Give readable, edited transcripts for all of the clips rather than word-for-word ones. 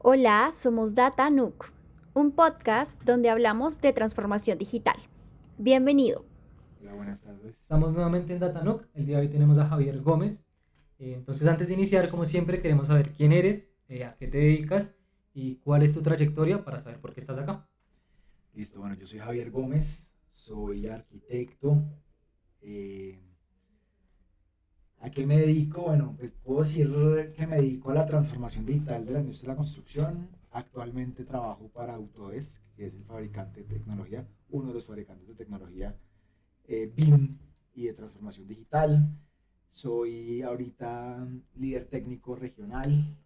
Hola, somos Data Nook, un podcast donde hablamos de transformación digital. Bienvenido. Hola, buenas tardes. Estamos nuevamente en Datanoc. El día de hoy tenemos a Javier Gómez. Entonces, antes de iniciar, como siempre, queremos saber quién eres, a qué te dedicas y cuál es tu trayectoria para saber por qué estás acá. Listo, bueno, yo soy Javier Gómez, soy arquitecto. eh, ¿A qué me dedico? Bueno, pues puedo decir que me dedico a la transformación digital de la industria de la construcción. Actualmente trabajo para Autodesk, que es el fabricante de tecnología, uno de los fabricantes de tecnología BIM y de transformación digital. Soy ahorita líder técnico regional,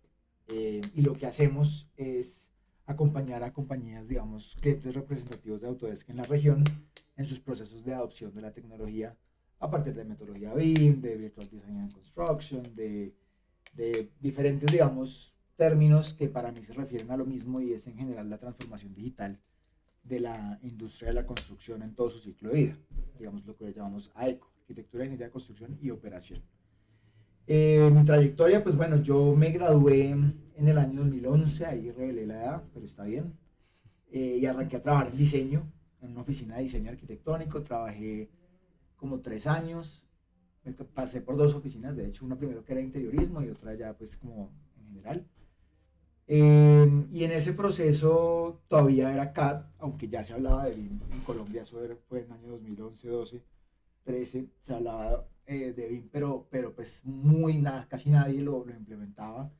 y lo que hacemos es acompañar a compañías, digamos, clientes representativos de Autodesk en la región en sus procesos de adopción de la tecnología a partir de metodología BIM, de Virtual Design and Construction, de diferentes, digamos, términos que para mí se refieren a lo mismo y es en general la transformación digital de la industria de la construcción en todo su ciclo de vida, digamos lo que le llamamos AECO, Arquitectura, Ingeniería, Construcción y Operación. Mi trayectoria, pues bueno, yo me gradué en el año 2011, ahí revelé la edad, pero está bien, y arranqué a trabajar en diseño, en una oficina de diseño arquitectónico, trabajé como 3 años, pasé por dos oficinas, de hecho, una primero que era interiorismo y otra ya pues como en general. Y en ese proceso todavía era CAD, aunque ya se hablaba de BIM en Colombia, fue en el año 2011, 12, 13, se hablaba de BIM, pero pues muy nada, casi nadie lo implementaba.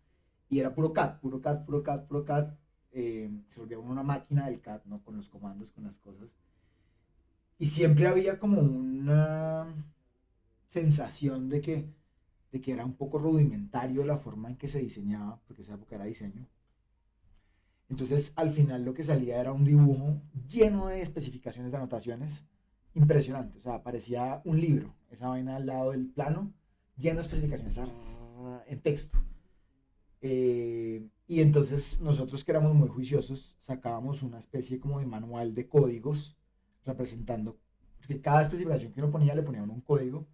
Y era puro CAD, puro CAD, puro CAD, puro CAD. Se volvía una máquina del CAD, ¿no? Con los comandos, con las cosas. Y siempre había como una sensación de que era un poco rudimentario la forma en que se diseñaba, porque esa época era diseño. Entonces, al final lo que salía era un dibujo lleno de especificaciones de anotaciones, impresionante. O sea, parecía un libro, esa vaina al lado del plano, lleno de especificaciones en texto. Y entonces nosotros que éramos muy juiciosos, sacábamos una especie como de manual de códigos representando, porque cada especificación que uno ponía le ponían un código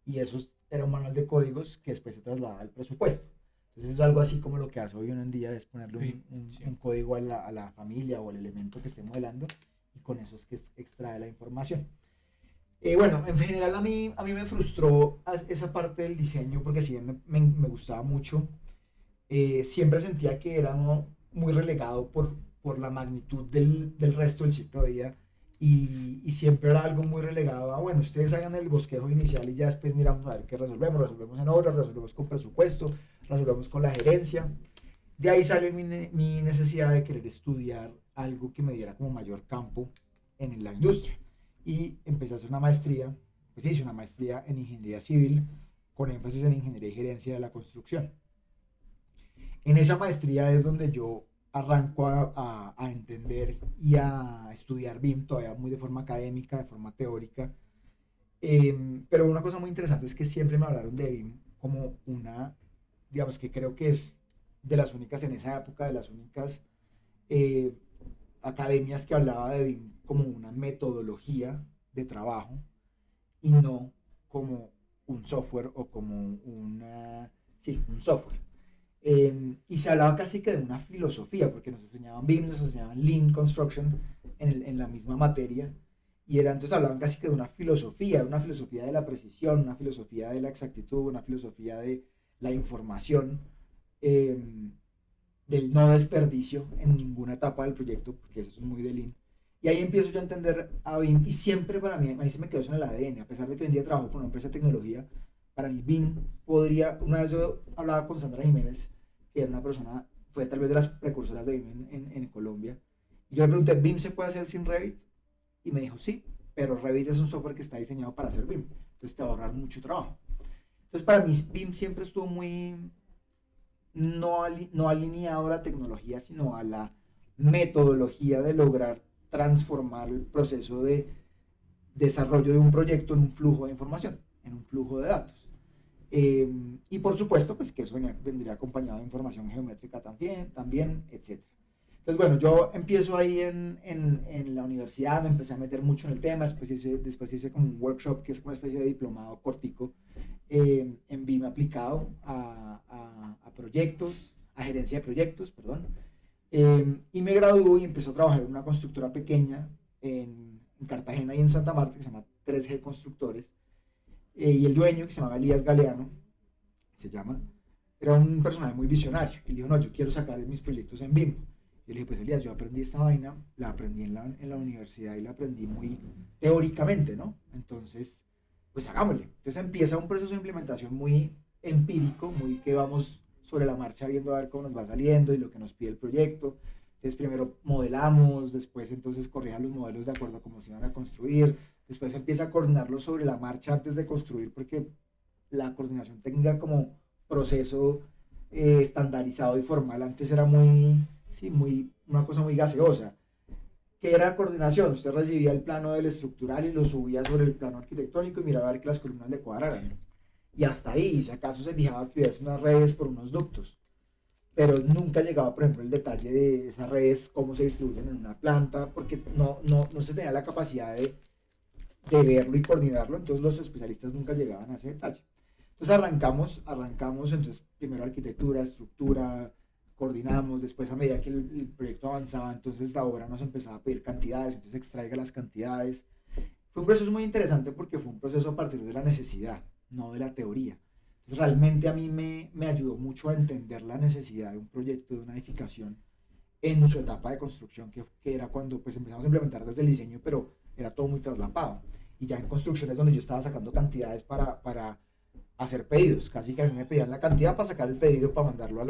y eso era un manual de códigos que después se trasladaba al presupuesto. Entonces es algo así como lo que hace hoy uno en día es ponerle Sí, un sí. código a la familia o al elemento que esté modelando y con eso es que extrae la información. Bueno, en general a mí me frustró esa parte del diseño porque si bien me gustaba mucho, siempre sentía que era muy relegado por la magnitud del resto del ciclo de vida y siempre era algo muy relegado a, bueno, ustedes hagan el bosquejo inicial y ya después miramos a ver qué resolvemos en obras, resolvemos con presupuesto, resolvemos con la gerencia. De ahí sale mi necesidad de querer estudiar algo que me diera como mayor campo en la industria y empecé a hacer una maestría, pues hice una maestría en ingeniería civil con énfasis en ingeniería y gerencia de la construcción. En esa maestría es donde yo arranco a entender y a estudiar BIM, todavía muy de forma académica, de forma teórica. Pero una cosa muy interesante es que siempre me hablaron de BIM como una, digamos que creo que es de las únicas en esa época, de las únicas eh, academias que hablaba de BIM como una metodología de trabajo y no como un software o como sí, un software. Y se hablaba casi que de una filosofía, porque nos enseñaban BIM, nos enseñaban Lean Construction en la misma materia, y era entonces hablaban casi que de una filosofía de la precisión, una filosofía de la exactitud, una filosofía de la información, eh, del no desperdicio en ninguna etapa del proyecto, porque eso es muy de Lean. Y ahí empiezo yo a entender a BIM, y siempre para mí, a mí se me quedó eso en el ADN, a pesar de que hoy en día trabajo con una empresa de tecnología, para mí BIM podría, una vez yo hablaba con Sandra Jiménez, que era una persona, fue tal vez de las precursoras de BIM en Colombia, y yo le pregunté, ¿BIM se puede hacer sin Revit? Y me dijo, sí, pero Revit es un software que está diseñado para hacer BIM, entonces te va a ahorrar mucho trabajo. Entonces para mí BIM siempre estuvo muy, no alineado a la tecnología, sino a la metodología de lograr transformar el proceso de desarrollo de un proyecto en un flujo de información, en un flujo de datos. Y por supuesto, pues que eso vendría acompañado de información geométrica también, etcétera. Entonces, bueno, yo empiezo ahí en la universidad, me empecé a meter mucho en el tema, después hice como un workshop que es como una especie de diplomado cortico en BIM aplicado a proyectos, a gerencia de proyectos, perdón. Y me graduó y empecé a trabajar en una constructora pequeña en Cartagena y en Santa Marta que se llama 3G Constructores. Y el dueño, que se llamaba Elías Galeano, se llama, era un personaje muy visionario. Él dijo, no, yo quiero sacar mis proyectos en BIM. Yo le dije, pues Elías, yo aprendí esta vaina, la aprendí en la universidad y la aprendí muy teóricamente, ¿no? Entonces, pues hagámosle. Entonces empieza un proceso de implementación muy empírico, muy que vamos sobre la marcha viendo a ver cómo nos va saliendo y lo que nos pide el proyecto. Entonces primero modelamos, después entonces corrijan los modelos de acuerdo a cómo se iban a construir, después empieza a coordinarlos sobre la marcha antes de construir, porque la coordinación técnica como proceso estandarizado y formal antes era muy, sí, muy, una cosa muy gaseosa. ¿Qué era coordinación? Usted recibía el plano del estructural y lo subía sobre el plano arquitectónico y miraba a ver que las columnas le cuadraran. Y hasta ahí, si acaso se fijaba que hubiese unas redes por unos ductos. Pero nunca llegaba, por ejemplo, el detalle de esas redes, cómo se distribuyen en una planta, porque no se tenía la capacidad de verlo y coordinarlo, entonces los especialistas nunca llegaban a ese detalle. Entonces arrancamos, entonces primero arquitectura, estructura, coordinamos, después a medida que el proyecto avanzaba, entonces la obra nos empezaba a pedir cantidades, entonces extraiga las cantidades. Fue un proceso muy interesante porque fue un proceso a partir de la necesidad, no de la teoría. Entonces realmente a mí me ayudó mucho a entender la necesidad de un proyecto, de una edificación en su etapa de construcción, que era cuando pues empezamos a implementar desde el diseño, pero era todo muy traslapado. Y ya en construcciones donde yo estaba sacando cantidades para hacer pedidos, casi que a mí me pedían la cantidad para sacar el pedido para mandarlo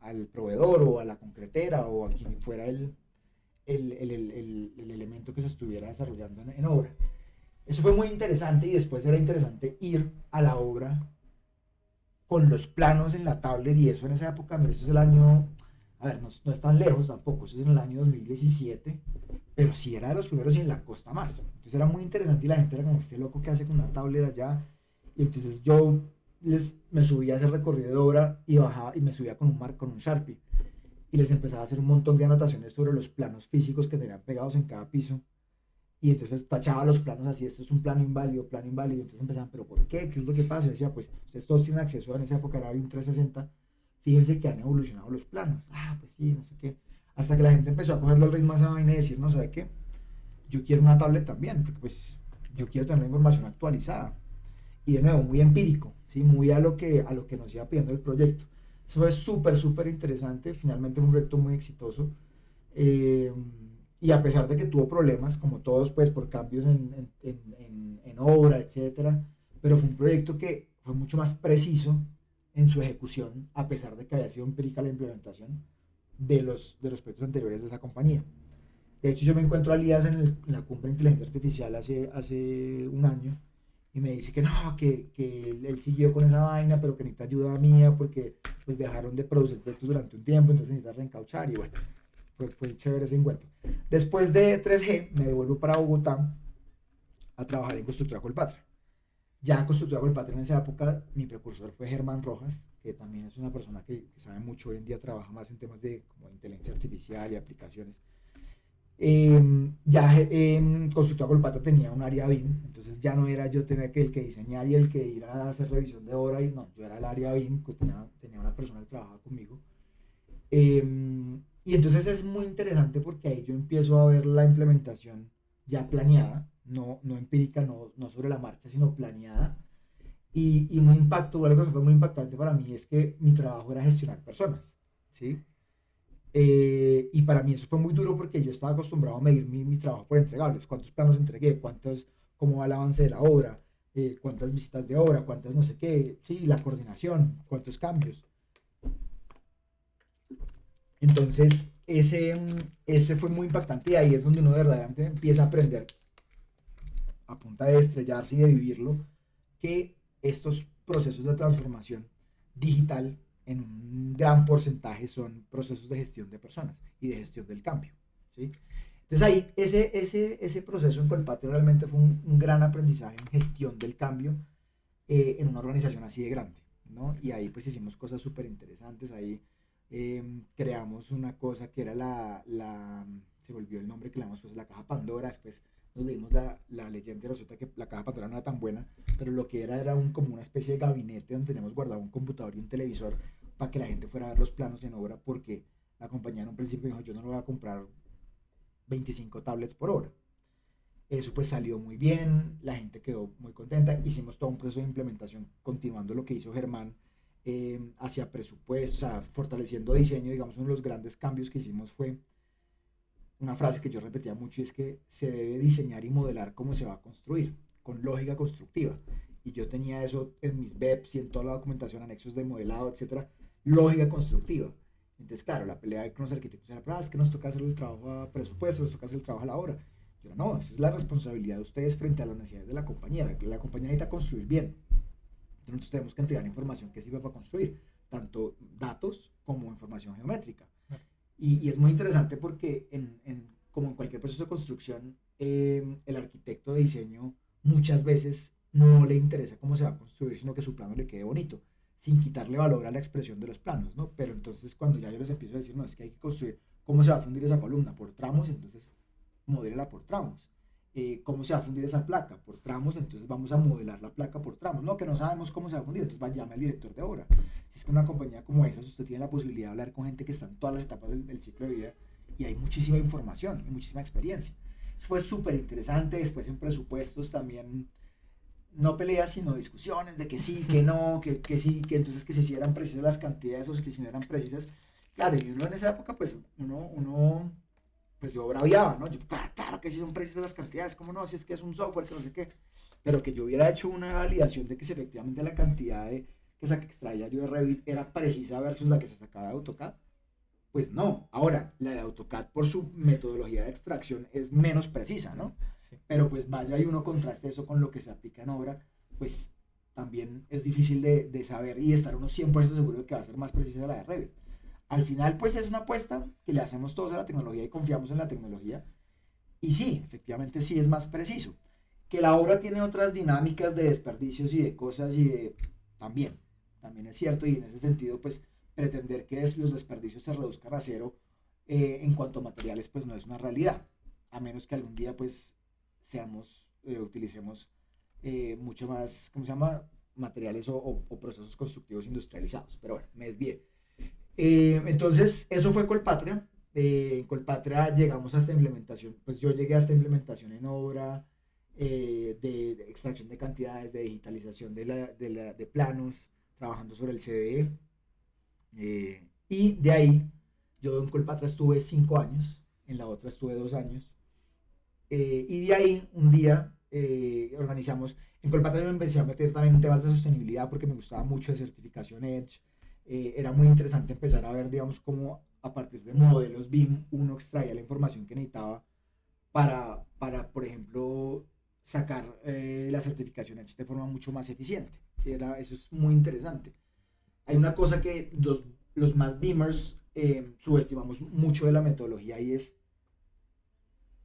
al proveedor o a la concretera o a quien fuera el elemento que se estuviera desarrollando en obra. Eso fue muy interesante y después era interesante ir a la obra con los planos en la tablet y eso en esa época, mira, eso es el año, a ver, no es tan lejos tampoco, eso es en el año 2017, pero sí era de los primeros y en la costa más. Entonces era muy interesante y la gente era como, este loco que hace con una tablet allá. Y entonces yo me subía a ese recorrido de obra y bajaba y me subía con un Sharpie y les empezaba a hacer un montón de anotaciones sobre los planos físicos que tenían pegados en cada piso. Y entonces tachaba los planos así, esto es un plano inválido. Entonces empezaban, ¿pero por qué? ¿Qué es lo que pasa? Y decía, pues ustedes todos tienen acceso, en esa época era un 360, fíjense que han evolucionado los planos. Ah, pues sí, no sé qué. Hasta que la gente empezó a cogerle el ritmo a esa vaina y decir, no, ¿sabe qué? Yo quiero una tablet también, porque pues yo quiero tener la información actualizada. Y de nuevo, muy empírico, ¿sí? Muy a lo que nos iba pidiendo el proyecto. Eso fue súper interesante, finalmente fue un proyecto muy exitoso. Y a pesar de que tuvo problemas, como todos, pues por cambios en obra, etcétera, pero fue un proyecto que fue mucho más preciso en su ejecución, a pesar de que había sido empírica la implementación de los proyectos anteriores de esa compañía. De hecho, yo me encuentro a Elías en la cumbre de inteligencia artificial hace un año y me dice que no, que él siguió con esa vaina, pero que necesita ayuda mía porque pues dejaron de producir proyectos durante un tiempo, entonces necesita reencauchar y bueno, fue chévere ese encuentro. Después de 3G me devuelvo para Bogotá a trabajar en Constructora Colpatria. Ya en Constructora Colpatria en esa época mi precursor fue Germán Rojas, que también es una persona que sabe mucho, hoy en día trabaja más en temas de como inteligencia artificial y aplicaciones. Constructora Colpatria tenía un área BIM, entonces ya no era yo tener que el que diseñar y el que ir a hacer revisión de obra, y no, yo era el área BIM, que tenía una persona que trabajaba conmigo. Y entonces es muy interesante porque ahí yo empiezo a ver la implementación ya planeada, no empírica, no sobre la marcha, sino planeada. Y un impacto, algo que fue muy impactante para mí es que mi trabajo era gestionar personas, ¿sí? Y para mí eso fue muy duro porque yo estaba acostumbrado a medir mi trabajo por entregables, cuántos planos entregué, cómo va el avance de la obra, cuántas visitas de obra, cuántas no sé qué, sí, la coordinación, cuántos cambios. Entonces ese fue muy impactante y ahí es donde uno verdaderamente empieza a aprender a punta de estrellarse y de vivirlo, que estos procesos de transformación digital en un gran porcentaje son procesos de gestión de personas y de gestión del cambio, ¿sí? Entonces ahí ese proceso en Colpatria realmente fue un gran aprendizaje en gestión del cambio en una organización así de grande, ¿no? Y ahí pues hicimos cosas súper interesantes, ahí creamos una cosa que era se volvió el nombre que le damos pues la caja Pandora, después nos leímos la leyenda y resulta que la caja Pandora no era tan buena, pero lo que era como una especie de gabinete donde teníamos guardado un computador y un televisor para que la gente fuera a ver los planos en obra, porque La compañía en un principio dijo, yo no lo voy a comprar 25 tablets por hora. Eso pues salió muy bien, la gente quedó muy contenta, hicimos todo un proceso de implementación continuando lo que hizo Germán hacia presupuestos, o sea, fortaleciendo diseño. Digamos, uno de los grandes cambios que hicimos fue una frase que yo repetía mucho, y es que se debe diseñar y modelar cómo se va a construir, con lógica constructiva. Y yo tenía eso en mis BEPs y en toda la documentación, anexos de modelado, etcétera, lógica constructiva. Entonces, claro, la pelea con los arquitectos era, es que nos toca hacer el trabajo a presupuesto, nos toca hacer el trabajo a la hora. Yo, no, esa es la responsabilidad de ustedes frente a las necesidades de la compañía. La compañía necesita construir bien. Entonces tenemos que entregar información que sirva para construir, tanto datos como información geométrica. Y es muy interesante porque como en cualquier proceso de construcción, el arquitecto de diseño muchas veces no le interesa cómo se va a construir, sino que su plano le quede bonito, sin quitarle valor a la expresión de los planos, ¿no? Pero entonces cuando ya yo les empiezo a decir, no, es que hay que construir cómo se va a fundir esa columna por tramos, entonces modélala por tramos. ¿Cómo se va a fundir esa placa? Por tramos, entonces vamos a modelar la placa por tramos. No, que no sabemos cómo se va a fundir, entonces llame al director de obra. Si es que una compañía como esa, usted tiene la posibilidad de hablar con gente que está en todas las etapas del ciclo de vida, y hay muchísima información y muchísima experiencia. Eso fue súper interesante. Después en presupuestos también, no peleas, sino discusiones de que sí, que no, que sí, que entonces que si eran precisas las cantidades o que si no eran precisas. Claro, y uno en esa época, pues pues yo braviaba, ¿no? Yo, claro que sí son precisas las cantidades, ¿cómo no? Si es que es un software, que no sé qué. Pero que yo hubiera hecho una validación de que si efectivamente la cantidad que extraía yo de Revit era precisa versus la que se sacaba de AutoCAD, pues no. Ahora, la de AutoCAD por su metodología de extracción es menos precisa, ¿no? Sí. Pero pues vaya y uno contraste eso con lo que se aplica en obra, pues también es difícil de saber y estar uno 100% seguro de que va a ser más precisa la de Revit. Al final, pues es una apuesta que le hacemos todos a la tecnología y confiamos en la tecnología. Y sí, efectivamente sí es más preciso. Que la obra tiene otras dinámicas de desperdicios y de cosas también es cierto. Y en ese sentido, pues pretender que los desperdicios se reduzcan a cero en cuanto a materiales, pues no es una realidad. A menos que algún día, pues, utilicemos mucho más, ¿cómo se llama? Materiales o procesos constructivos industrializados. Pero bueno, me desvié. Entonces, eso fue Colpatria. En Colpatria llegamos a esta implementación, pues yo llegué a esta implementación en obra de extracción de cantidades, de digitalización de planos, trabajando sobre el CDE. Y de ahí, yo en Colpatria estuve 5 años, en la otra estuve 2 años. Y de ahí, un día, organizamos, en Colpatria me empecé a meter también en temas de sostenibilidad porque me gustaba mucho de certificación EDGE. Era muy interesante empezar a ver, digamos, cómo a partir de modelos BIM uno extraía la información que necesitaba para por ejemplo, sacar la certificación de forma mucho más eficiente. ¿Sí? Eso es muy interesante. Hay una cosa que los más BIMers subestimamos mucho de la metodología, y es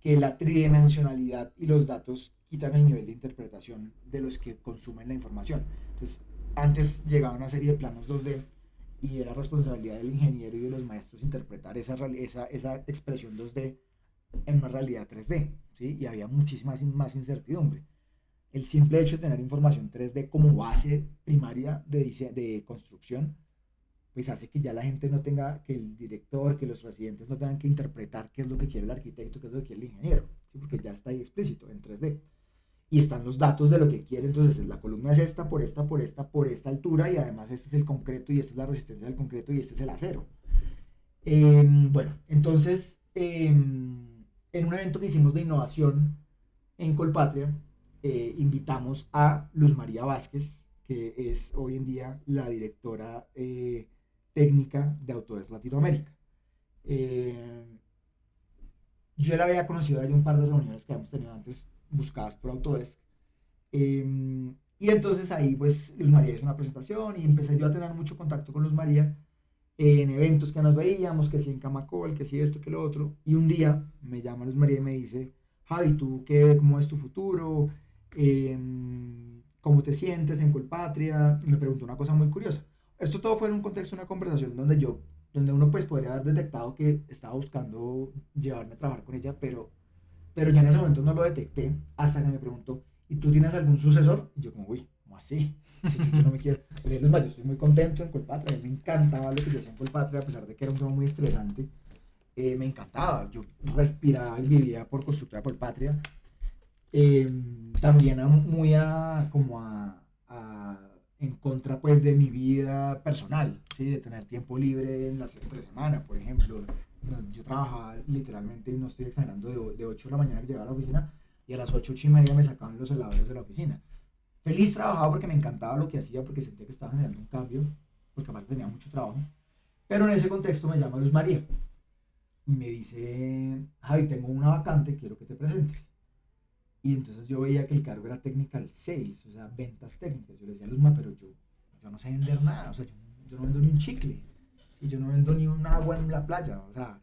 que la tridimensionalidad y los datos quitan el nivel de interpretación de los que consumen la información. Entonces, antes llegaba una serie de planos 2D y era responsabilidad del ingeniero y de los maestros interpretar esa expresión 2D en una realidad 3D, ¿sí? Y había muchísima más incertidumbre. El simple hecho de tener información 3D como base primaria de construcción, pues hace que ya la gente no tenga, que el director, que los residentes no tengan que interpretar qué es lo que quiere el arquitecto, qué es lo que quiere el ingeniero, ¿sí? Porque ya está ahí explícito en 3D. Y están los datos de lo que quiere. Entonces la columna es esta, por esta altura, y además este es el concreto y esta es la resistencia del concreto y este es el acero. Bueno, entonces en un evento que hicimos de innovación en Colpatria, invitamos a Luz María Vázquez, que es hoy en día la directora técnica de Autodesk Latinoamérica. Yo la había conocido en un par de reuniones que habíamos tenido antes buscadas por Autodesk. Y entonces ahí pues Luz María hizo una presentación y empecé yo a tener mucho contacto con Luz María en eventos que nos veíamos, que sí en Camacol, que sí esto, que lo otro. Y un día me llama Luz María y me dice: Javi, ¿tú cómo es tu futuro? ¿Cómo te sientes en Colpatria? Y me preguntó una cosa muy curiosa. Esto todo fue en un contexto de una conversación donde uno pues podría haber detectado que estaba buscando llevarme a trabajar con ella, pero ya en ese momento no lo detecté, hasta que me preguntó: ¿y tú tienes algún sucesor? Y yo como, uy, un ¿cómo así? Sí, yo no me quiero. Yo le dije, Luzma, yo estoy muy contento en Colpatria, a mí me encantaba lo que yo hacía en Colpatria, a pesar de que era un tema muy estresante, me encantaba, yo respiraba y vivía por Constructora Colpatria. Eh, También en contra pues de mi vida personal, ¿sí? De tener tiempo libre en las entre semana, por ejemplo. No, yo trabajaba literalmente, y no estoy exagerando, de 8 de la mañana que llegaba a la oficina y a las 8:30 me sacaban los heladores de la oficina. Feliz trabajaba porque me encantaba lo que hacía, porque sentía que estaba generando un cambio, porque aparte tenía mucho trabajo. Pero en ese contexto me llama Luz María y me dice, Javi, tengo una vacante, quiero que te presentes. Y entonces yo veía que el cargo era technical sales, o sea, ventas técnicas. Yo le decía a Luzma, pero yo no sé vender nada, o sea, yo no vendo ni un chicle, ¿sí? Yo no vendo ni un agua en la playa, o sea.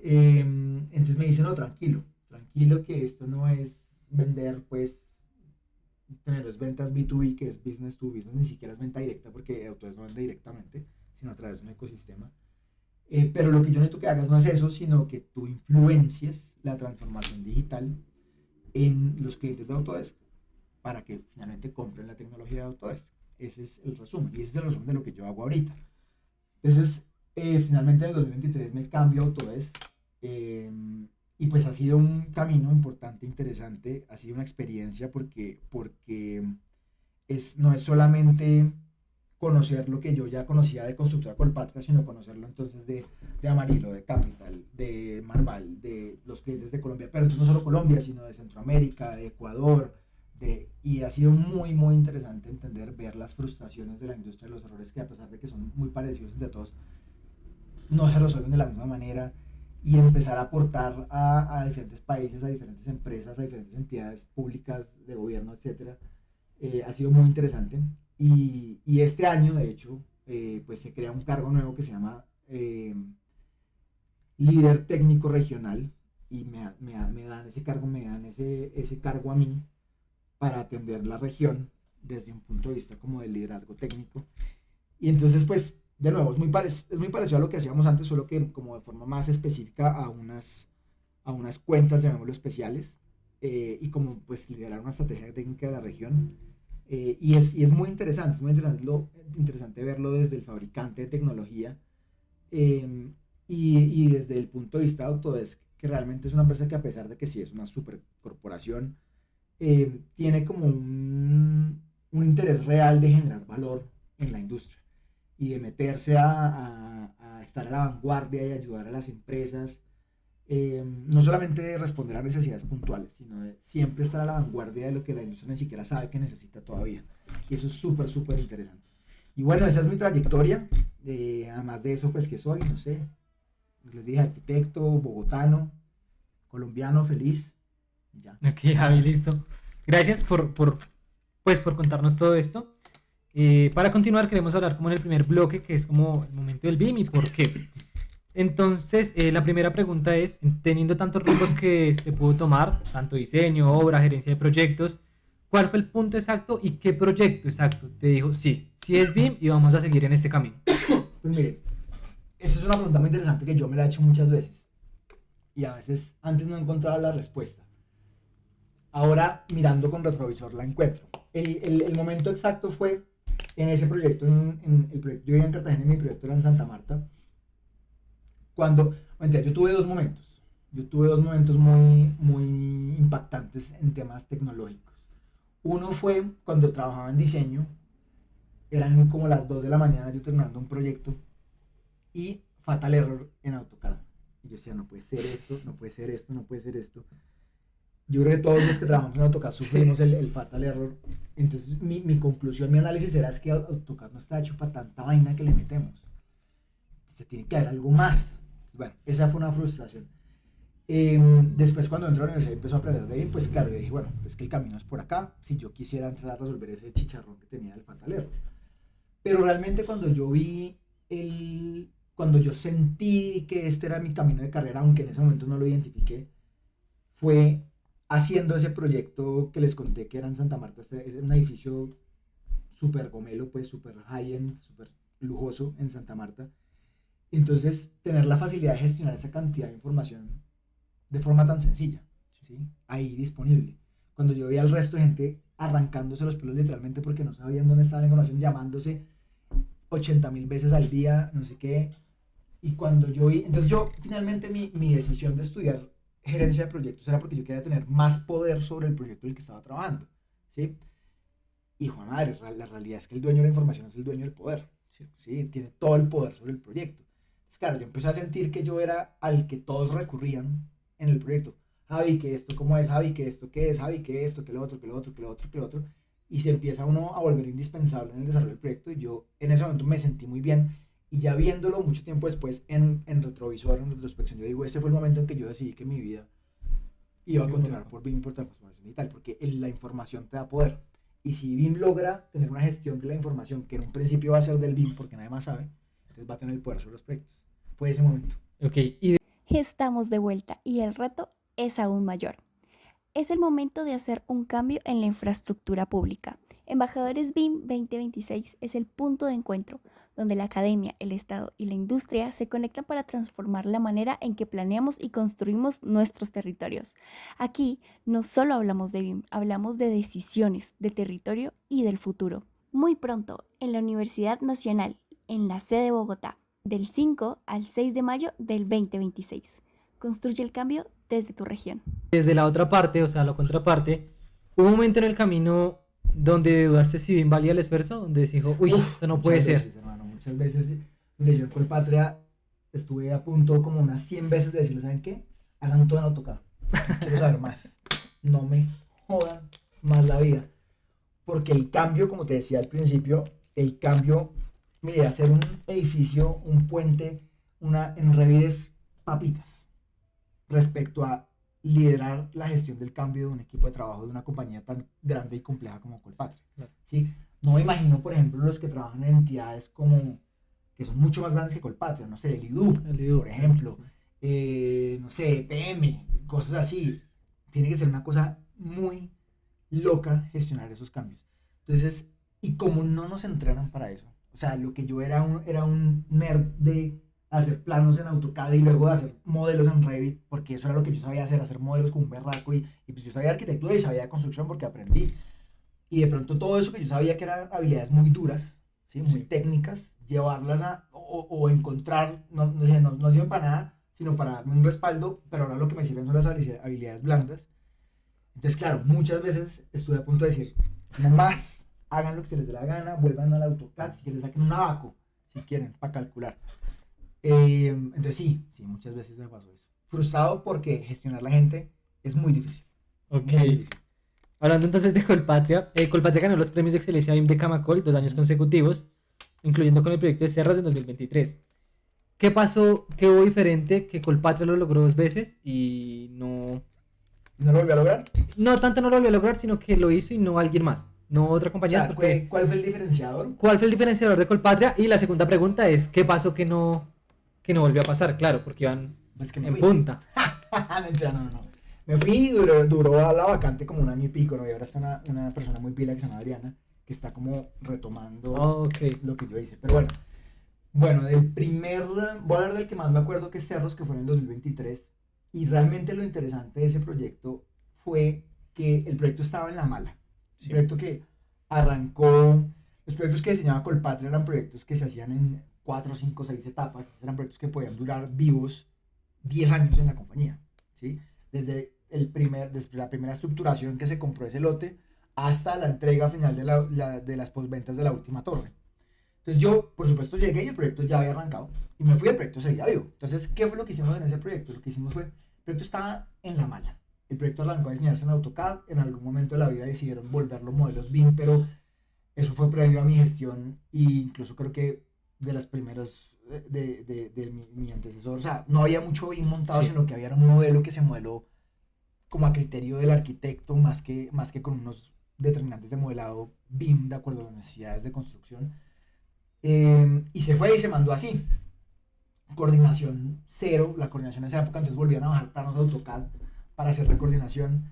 Entonces me dice, no, tranquilo, tranquilo que esto no es vender, pues, primero es ventas B2B, que es business to business, ni siquiera es venta directa, porque Autodesk no vende directamente, sino a través de un ecosistema. Pero lo que yo necesito que hagas no es eso, sino que tú influencies la transformación digital en los clientes de Autodesk para que finalmente compren la tecnología de Autodesk. Ese es el resumen, y ese es el resumen de lo que yo hago ahorita. Entonces, finalmente en el 2023 me cambio a Autodesk, y pues ha sido un camino importante, interesante, ha sido una experiencia porque no es solamente conocer lo que yo ya conocía de Constructora Colpatria, sino conocerlo entonces de Amarillo, de Capital, de Marval, de los clientes de Colombia, pero entonces no solo Colombia, sino de Centroamérica, de Ecuador, y ha sido muy, muy interesante entender, ver las frustraciones de la industria, los errores que a pesar de que son muy parecidos entre todos, no se resuelven de la misma manera, y empezar a aportar a diferentes países, a diferentes empresas, a diferentes entidades públicas, de gobierno, etcétera. Ha sido muy interesante. Y este año, de hecho, pues se crea un cargo nuevo que se llama líder técnico regional, y me dan ese cargo, ese cargo a mí para atender la región desde un punto de vista como de liderazgo técnico. Y entonces, pues, de nuevo, es muy parecido a lo que hacíamos antes, solo que como de forma más específica a unas cuentas, llamémoslo especiales, y como pues liderar una estrategia técnica de la región. Y es muy interesante verlo desde el fabricante de tecnología, y desde el punto de vista de Autodesk, que realmente es una empresa que, a pesar de que sí es una super corporación, tiene como un interés real de generar valor en la industria y de meterse a estar a la vanguardia y ayudar a las empresas, no solamente de responder a necesidades puntuales, sino de siempre estar a la vanguardia de lo que la industria ni siquiera sabe que necesita todavía. Y eso es súper, súper interesante. Y bueno, esa es mi trayectoria. Además de eso, pues, que soy, no sé, les dije, arquitecto, bogotano, colombiano, feliz. Y ya. Ok, Javi, listo. Gracias por contarnos todo esto. Para continuar, queremos hablar como en el primer bloque, que es como el momento del BIM y por qué. Entonces, la primera pregunta es, teniendo tantos rumbos que se pudo tomar, tanto diseño, obra, gerencia de proyectos, ¿cuál fue el punto exacto y qué proyecto exacto te dijo, sí, sí es BIM y vamos a seguir en este camino? Pues miren, esa es una pregunta muy interesante que yo me la he hecho muchas veces. Y a veces antes no encontraba la respuesta. Ahora, mirando con retrovisor, la encuentro. El momento exacto fue en ese proyecto, yo vivía en Cartagena y mi proyecto era en Santa Marta. Yo tuve dos momentos. Yo tuve dos momentos muy, muy impactantes en temas tecnológicos. Uno fue cuando trabajaba en diseño, eran como las 2 de la mañana, yo terminando un proyecto, y fatal error en AutoCAD. Y yo decía, no puede ser esto, no puede ser esto, no puede ser esto. Yo creo que todos los que trabajamos en AutoCAD sufrimos el fatal error. Entonces mi conclusión, mi análisis era es que AutoCAD no está hecho para tanta vaina que le metemos. Se tiene que haber algo más. Bueno, esa fue una frustración. Después, cuando entré a la universidad y empezó a aprender de BIM, pues claro, yo dije, bueno, es que el camino es por acá, si yo quisiera entrar a resolver ese chicharrón que tenía del fatal error. Pero realmente cuando yo sentí que este era mi camino de carrera, aunque en ese momento no lo identifiqué, fue haciendo ese proyecto que les conté que era en Santa Marta. Es un edificio súper gomelo, pues súper high-end, súper lujoso en Santa Marta. Entonces, tener la facilidad de gestionar esa cantidad de información de forma tan sencilla, ¿sí? Ahí disponible. Cuando yo veía al resto de gente arrancándose los pelos literalmente porque no sabían dónde estaba la información, llamándose 80.000 veces al día, no sé qué. Y cuando yo vi, entonces yo finalmente mi decisión de estudiar gerencia de proyectos era porque yo quería tener más poder sobre el proyecto en el que estaba trabajando, ¿sí? Y Juan madre, la realidad es que el dueño de la información es el dueño del poder, ¿sí? Tiene todo el poder sobre el proyecto. Entonces, claro, yo empecé a sentir que yo era al que todos recurrían en el proyecto. Javi, que esto cómo es, Javi, que esto qué es, Javi, que esto, que lo otro, que lo otro, que lo otro, que lo otro. Y se empieza uno a volver indispensable en el desarrollo del proyecto. Y yo en ese momento me sentí muy bien. Y ya viéndolo mucho tiempo después en retrovisor, en retrospección, yo digo, este fue el momento en que yo decidí que mi vida iba a continuar por BIM y por transformación digital, porque la información te da poder. Y si BIM logra tener una gestión de la información, que en un principio va a ser del BIM porque nadie más sabe, entonces va a tener el poder sobre los proyectos. Fue ese momento. Ok, y Estamos de vuelta y el reto es aún mayor. Es el momento de hacer un cambio en la infraestructura pública. Embajadores BIM 2026 es el punto de encuentro donde la academia, el Estado y la industria se conectan para transformar la manera en que planeamos y construimos nuestros territorios. Aquí no solo hablamos de BIM, hablamos de decisiones, de territorio y del futuro. Muy pronto, en la Universidad Nacional, en la sede de Bogotá, del 5 al 6 de mayo del 2026. Construye el cambio desde tu región. desde la otra parte, o sea, la contraparte, hubo un momento en el camino donde dudaste si bien valía el esfuerzo, donde se dijo, uy, esto no puede Muchas ser. veces, hermano, muchas veces. Mire, yo en Colpatria estuve a punto como unas 100 veces de decirle, ¿saben qué? Hagan todo en AutoCAD. Quiero saber más. No me jodan más la vida. Porque el cambio, como te decía al principio, el cambio, mire, hacer un edificio, un puente, en Revit es papitas respecto a liderar la gestión del cambio de un equipo de trabajo de una compañía tan grande y compleja como Colpatria. Claro. ¿Sí? No me imagino, por ejemplo, los que trabajan en entidades como, que son mucho más grandes que Colpatria, no sé, el IDU, por ejemplo, no sé, PM, cosas así. Tiene que ser una cosa muy loca gestionar esos cambios. Entonces, y como no nos entrenan para eso, o sea, lo que yo era un nerd de hacer planos en AutoCAD y luego de hacer modelos en Revit, porque eso era lo que yo sabía hacer modelos con un berraco, y pues yo sabía arquitectura y sabía construcción porque aprendí. Y de pronto todo eso que yo sabía que eran habilidades muy duras, ¿sí? Muy técnicas, llevarlas o encontrar, no sirven para nada, sino para darme un respaldo, pero ahora lo que me sirven son las habilidades blandas. Entonces, claro, muchas veces estuve a punto de decir, no más, hagan lo que se les dé la gana, vuelvan al AutoCAD, si quieren saquen un abaco, si quieren, para calcular. Entonces sí, muchas veces me pasó eso. Frustrado porque gestionar la gente es muy difícil. Ok. Muy difícil. Hablando entonces de Colpatria, Colpatria ganó los premios de excelencia BIM de Camacol 2 años consecutivos, incluyendo con el proyecto de Cerros en 2023. ¿Qué pasó? ¿Qué hubo diferente? Que Colpatria lo logró 2 veces y no... ¿No lo volvió a lograr? No tanto no lo volvió a lograr, sino que lo hizo y no alguien más. No otra O compañía. sea, ¿cuál fue el diferenciador? ¿Cuál fue el diferenciador de Colpatria? Y la segunda pregunta es, ¿qué pasó que no volvió a pasar? Claro, porque iban Pues que me en fui. punta. Mentira, no. Me fui y duró a la vacante como un año y pico, ¿no? Y ahora está una persona muy pila que se llama Adriana, que está como retomando Ok. lo que yo hice. Pero bueno, voy a hablar del que más me acuerdo, que es Cerros, que fue en el 2023. Y realmente lo interesante de ese proyecto fue que el proyecto estaba en la mala. Sí. Un proyecto que arrancó, los proyectos que diseñaba Colpatria eran proyectos que se hacían en 4, 5, 6 etapas. Eran proyectos que podían durar vivos 10 años en la compañía, ¿sí? Desde la primera estructuración que se compró ese lote hasta la entrega final de las postventas de la última torre. Entonces yo, por supuesto, llegué y el proyecto ya había arrancado y me fui, el proyecto seguía vivo. Entonces, ¿qué fue lo que hicimos en ese proyecto? Lo que hicimos fue, el proyecto estaba en la mala. El proyecto arrancó a diseñarse en AutoCAD, en algún momento de la vida decidieron volverlo modelos BIM, pero eso fue previo a mi gestión e incluso creo que de las primeras de mi antecesor. O sea, no había mucho BIM montado, Sí. sino que había un modelo que se modeló como a criterio del arquitecto más que con unos determinantes de modelado BIM de acuerdo a las necesidades de construcción. Y se fue y se mandó así. Coordinación cero, la coordinación en esa época, entonces volvían a bajar planos de AutoCAD para hacer la coordinación.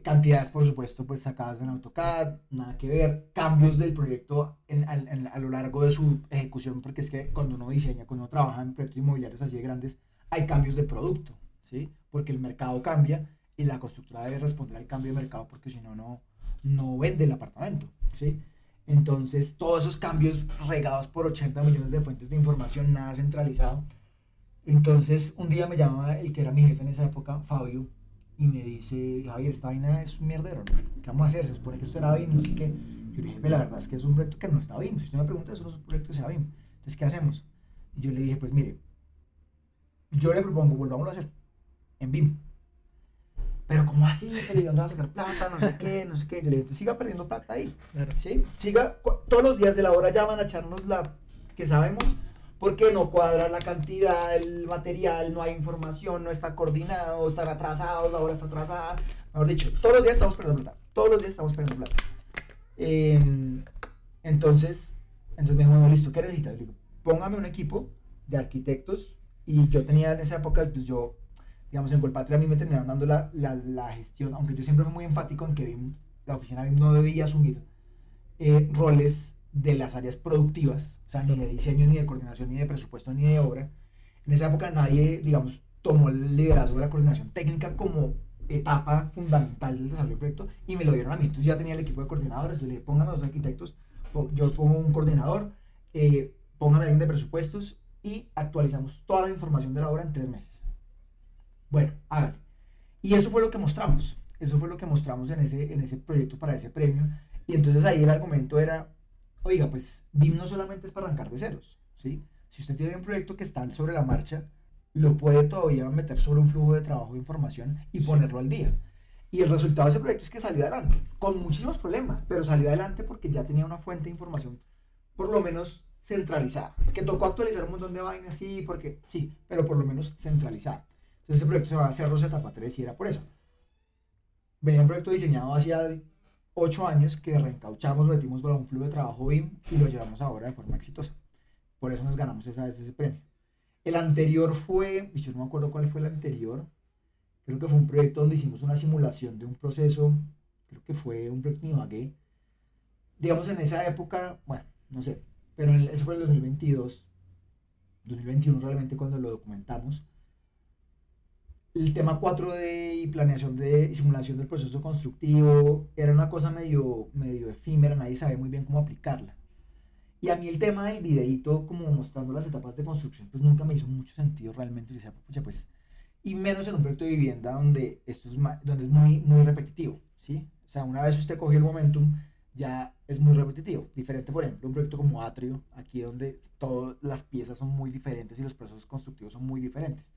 Cantidades, por supuesto, pues sacadas en AutoCAD, nada que ver. Cambios del proyecto a lo largo de su ejecución, porque es que cuando uno diseña, cuando uno trabaja en proyectos inmobiliarios así de grandes, hay cambios de producto, ¿sí? Porque el mercado cambia y la constructora debe responder al cambio de mercado, porque si no, no vende el apartamento, ¿sí? Entonces, todos esos cambios regados por 80 millones de fuentes de información, nada centralizado. Entonces, un día me llama el que era mi jefe en esa época, Fabio, y me dice, Javier, esta vaina es un mierdero, ¿no? ¿Qué vamos a hacer? Se supone que esto era BIM, no sé qué. Yo le dije, jefe, la verdad es que es un proyecto que no está BIM. Si usted me pregunta, eso no es un proyecto que sea BIM. Entonces, ¿qué hacemos? Y yo le dije, pues mire, yo le propongo, volvámoslo a hacer en BIM. Pero ¿cómo así? ¿De dónde va a sacar plata? No sé qué, no sé qué. Yo le dije, entonces siga perdiendo plata ahí. Claro. ¿Sí? Siga, todos los días de la hora llaman a echarnos la que sabemos, porque no cuadra la cantidad, el material, no hay información, no está coordinado, están atrasados, la hora está atrasada. Mejor dicho, todos los días estamos perdiendo plata. Todos los días estamos perdiendo plata. Eh, entonces me dijo, bueno, listo, ¿qué necesitas? Le digo, póngame un equipo de arquitectos. Y yo tenía en esa época, pues yo, digamos, en Colpatria a mí me terminaron dando la gestión, aunque yo siempre fui muy enfático en que BIM, la oficina BIM no debía asumir roles de las áreas productivas, o sea, ni de diseño, ni de coordinación, ni de presupuesto, ni de obra. En esa época nadie, digamos, tomó el liderazgo de la coordinación técnica como etapa fundamental del desarrollo del proyecto y me lo dieron a mí. Entonces ya tenía el equipo de coordinadores, yo le dije, pónganme dos arquitectos, yo pongo un coordinador, póngame alguien de presupuestos y actualizamos toda la información de la obra en 3 meses. Bueno, hágale. Y eso fue lo que mostramos. Eso fue lo que mostramos en ese proyecto para ese premio. Y entonces ahí el argumento era, oiga, pues BIM no solamente es para arrancar de ceros, ¿sí? Si usted tiene un proyecto que está sobre la marcha, lo puede todavía meter sobre un flujo de trabajo de información y ponerlo al día. Y el resultado de ese proyecto es que salió adelante, con muchísimos problemas, pero salió adelante porque ya tenía una fuente de información, por lo menos centralizada. Que tocó actualizar un montón de vainas, sí, porque sí, pero por lo menos centralizada. Entonces ese proyecto se va a hacer Rosa etapa 3 y era por eso. Venía un proyecto diseñado hacía 8 años que reencauchamos, metimos para un flujo de trabajo BIM y lo llevamos ahora de forma exitosa. Por eso nos ganamos esa vez ese premio. El anterior fue, yo no me acuerdo cuál fue el anterior, creo que fue un proyecto donde hicimos una simulación de un proceso, creo que fue un proyecto Ibagué. Digamos en esa época, bueno, no sé, pero eso fue el 2022, 2021 realmente cuando lo documentamos. El tema 4D y planeación y simulación del proceso constructivo era una cosa medio efímera, nadie sabía muy bien cómo aplicarla. Y a mí el tema del videíto, como mostrando las etapas de construcción, pues nunca me hizo mucho sentido realmente. Decía, pucha, pues, y menos en un proyecto de vivienda donde esto es, donde es muy repetitivo, ¿sí? O sea, una vez usted cogió el momentum, ya es muy repetitivo. Diferente, por ejemplo, un proyecto como Atrio, aquí donde todas las piezas son muy diferentes y los procesos constructivos son muy diferentes.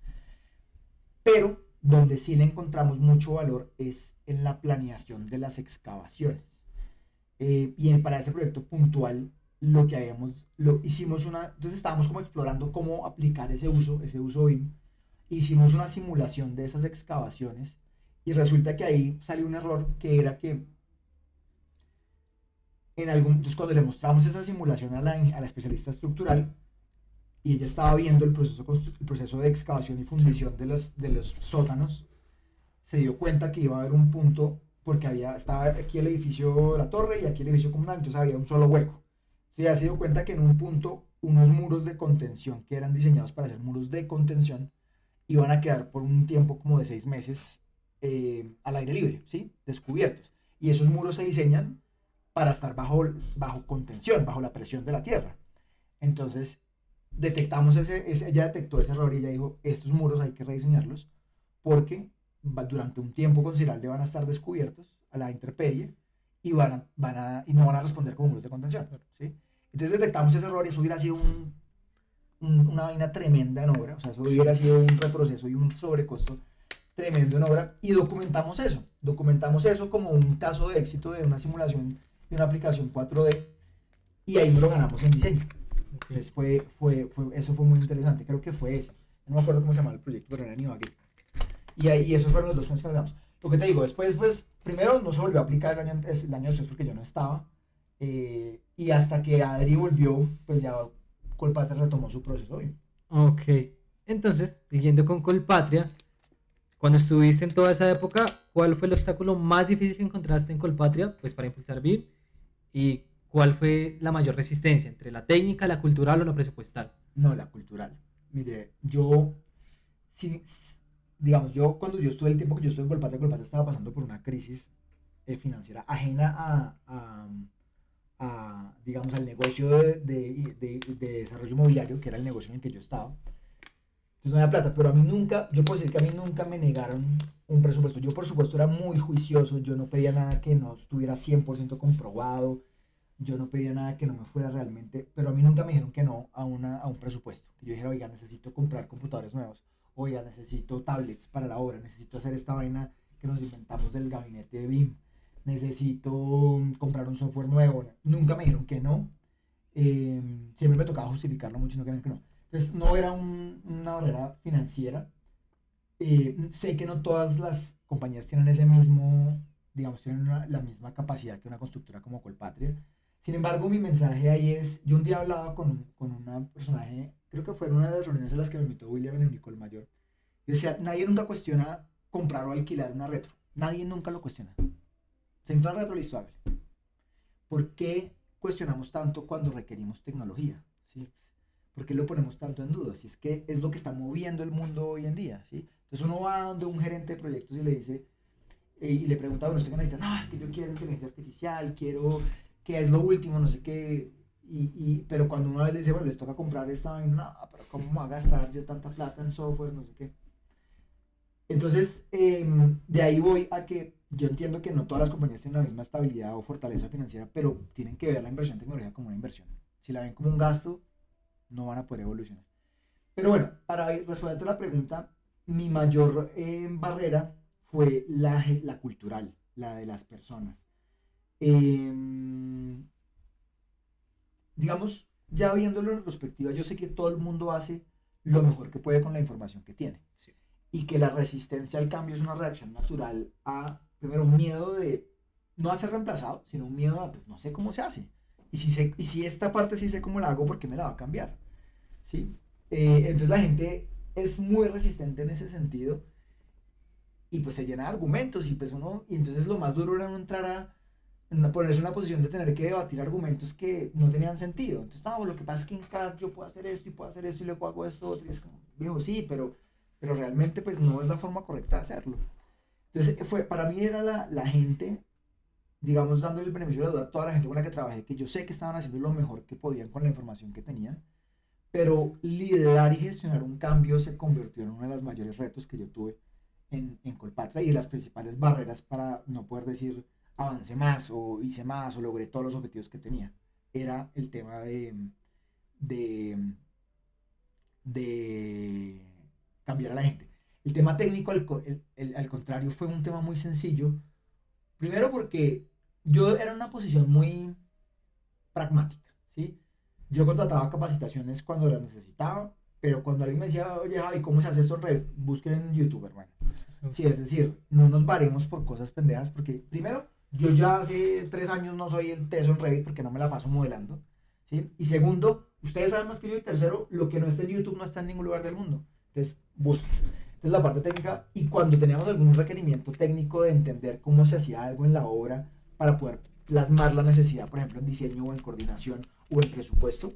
Pero donde sí le encontramos mucho valor es en la planeación de las excavaciones. Y para ese proyecto puntual, lo que habíamos, hicimos entonces estábamos como explorando cómo aplicar ese uso BIM. Hicimos una simulación de esas excavaciones y resulta que ahí salió un error que era que entonces cuando le mostramos esa simulación a la especialista estructural, y ella estaba viendo el proceso de excavación y fundición de los sótanos, se dio cuenta que iba a haber un punto, porque estaba aquí el edificio, la torre, y aquí el edificio comunal, entonces había un solo hueco. Se dio cuenta que en un punto unos muros de contención, que eran diseñados para ser muros de contención, iban a quedar por un tiempo como de 6 meses al aire libre, ¿sí? Descubiertos. Y esos muros se diseñan para estar bajo contención, bajo la presión de la tierra. Entonces, detectamos ella detectó ese error y ella dijo, estos muros hay que rediseñarlos porque durante un tiempo considerable van a estar descubiertos a la intemperie y no van a responder como muros de contención, ¿sí? Entonces detectamos ese error y eso hubiera sido una vaina tremenda en obra, o sea, eso hubiera sido un reproceso y un sobrecosto tremendo en obra, y documentamos eso como un caso de éxito de una simulación de una aplicación 4D, y ahí lo ganamos en diseño. Entonces eso fue muy interesante, creo que fue ese. No me acuerdo cómo se llamaba el proyecto, pero era en Ibagué. Y esos fueron los 2 premios que nos damos. Lo que te digo, después, pues, primero no se volvió a aplicar el año después porque yo no estaba. Y hasta que Adri volvió, pues ya Colpatria retomó su proceso. Ok, entonces, siguiendo con Colpatria, cuando estuviste en toda esa época, ¿cuál fue el obstáculo más difícil que encontraste en Colpatria, pues para impulsar BIM? ¿Y cuál fue la mayor resistencia entre la técnica, la cultural o la presupuestal? No, la cultural. Mire, digamos, cuando yo estuve el tiempo que yo estuve en Colpatria estaba pasando por una crisis financiera ajena digamos, al negocio de desarrollo inmobiliario, que era el negocio en el que yo estaba. Entonces no había plata, pero a mí nunca, yo puedo decir que a mí nunca me negaron un presupuesto. Yo, por supuesto, era muy juicioso, yo no pedía nada que no estuviera 100% comprobado, yo no pedía nada que no me fuera realmente, pero a mí nunca me dijeron que no a un presupuesto. Que yo dijera, oiga, necesito comprar computadores nuevos, oiga, necesito tablets para la obra, necesito hacer esta vaina que nos inventamos del gabinete de BIM, necesito comprar un software nuevo. Nunca me dijeron que no. Siempre me tocaba justificarlo mucho, no que no. Entonces no era una barrera financiera. Sé que no todas las compañías tienen ese mismo, digamos, tienen la misma capacidad que una constructora como Colpatria. Sin embargo, mi mensaje ahí es, yo un día hablaba con una personaje, creo que fue en una de las reuniones a las que me invitó William en el Nicol Mayor. Y decía, nadie nunca cuestiona comprar o alquilar una retro. Nadie nunca lo cuestiona. Se entra retro, listo, hágale. ¿Por qué cuestionamos tanto cuando requerimos tecnología? ¿Sí? ¿Por qué lo ponemos tanto en duda? Si es que es lo que está moviendo el mundo hoy en día, ¿sí? Entonces uno va donde un gerente de proyectos y le dice, y le pregunta, bueno, ¿usted qué necesita? No, es que yo quiero inteligencia artificial, quiero que es lo último, no sé qué. Pero cuando uno le dice, bueno, les toca comprar esta vaina, no, pero ¿cómo me va a gastar yo tanta plata en software, no sé qué? Entonces, de ahí voy a que yo entiendo que no todas las compañías tienen la misma estabilidad o fortaleza financiera, pero tienen que ver la inversión en tecnología como una inversión. Si la ven como un gasto, no van a poder evolucionar. Pero bueno, para responderte a la pregunta, mi mayor barrera fue la cultural, la de las personas. Eh, digamos, ya viéndolo en retrospectiva, yo sé que todo el mundo hace lo mejor que puede con la información que tiene. Sí. Y que la resistencia al cambio es una reacción natural a, primero, un miedo de no a ser reemplazado, sino un miedo a, pues no sé cómo se hace. Y si esta parte sí sé cómo la hago, ¿por qué me la va a cambiar? ¿Sí? Entonces la gente es muy resistente en ese sentido y pues se llena de argumentos y pues uno, y entonces lo más duro era no entrar ponerse en una posición de tener que debatir argumentos que no tenían sentido. Entonces, no, lo que pasa es que en CAD yo puedo hacer esto y puedo hacer esto y luego hago esto otro y es como, viejo, sí, pero realmente pues no es la forma correcta de hacerlo. Entonces, para mí era la gente, digamos, dándole el beneficio de la duda a toda la gente con la que trabajé, que yo sé que estaban haciendo lo mejor que podían con la información que tenían, pero liderar y gestionar un cambio se convirtió en uno de los mayores retos que yo tuve en Colpatria y de las principales barreras para no poder decir avancé más o hice más o logré todos los objetivos que tenía. Era el tema de, de cambiar a la gente. El tema técnico, al contrario, fue un tema muy sencillo. Primero porque yo era en una posición muy pragmática, ¿sí? Yo contrataba capacitaciones cuando las necesitaba, pero cuando alguien me decía, oye, Javi, ¿cómo se hace esto en red? Busquen en YouTube, hermano. Sí, es decir, no nos varemos por cosas pendejas, porque primero, yo ya hace 3 años no soy el teso en Revit porque no me la paso modelando, ¿sí? Y segundo, ustedes saben más que yo. Y tercero, lo que no está en YouTube no está en ningún lugar del mundo. Entonces, busquen. Entonces, la parte técnica, y cuando teníamos algún requerimiento técnico de entender cómo se hacía algo en la obra para poder plasmar la necesidad, por ejemplo, en diseño o en coordinación o en presupuesto,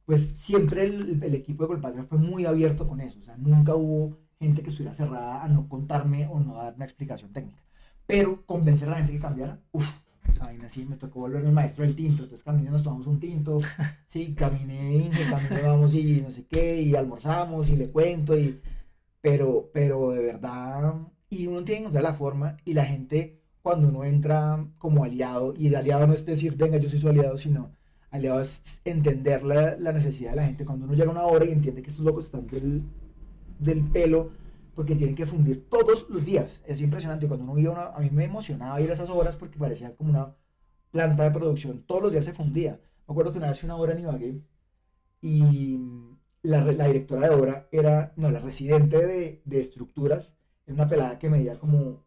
pues siempre el equipo de Colpatria fue muy abierto con eso. O sea, nunca hubo gente que estuviera cerrada a no contarme o no dar una explicación técnica. Pero convencer a la gente que cambiara, uff, saben, así me tocó volverme el maestro del tinto. Entonces caminé, nos tomamos un tinto, sí, caminé, vamos y no sé qué, y almorzamos y le cuento, pero de verdad, y uno tiene que encontrar la forma, y la gente, cuando uno entra como aliado, y el aliado no es decir, venga, yo soy su aliado, sino aliado es entender la necesidad de la gente. Cuando uno llega a una hora y entiende que estos locos están del pelo, porque tienen que fundir todos los días. Es impresionante. Cuando uno iba a mí me emocionaba ir a esas obras porque parecía como una planta de producción. Todos los días se fundía. Me acuerdo que una vez fui a una obra en Ibagué y la directora de obra era, no, la residente de estructuras, era una pelada que medía como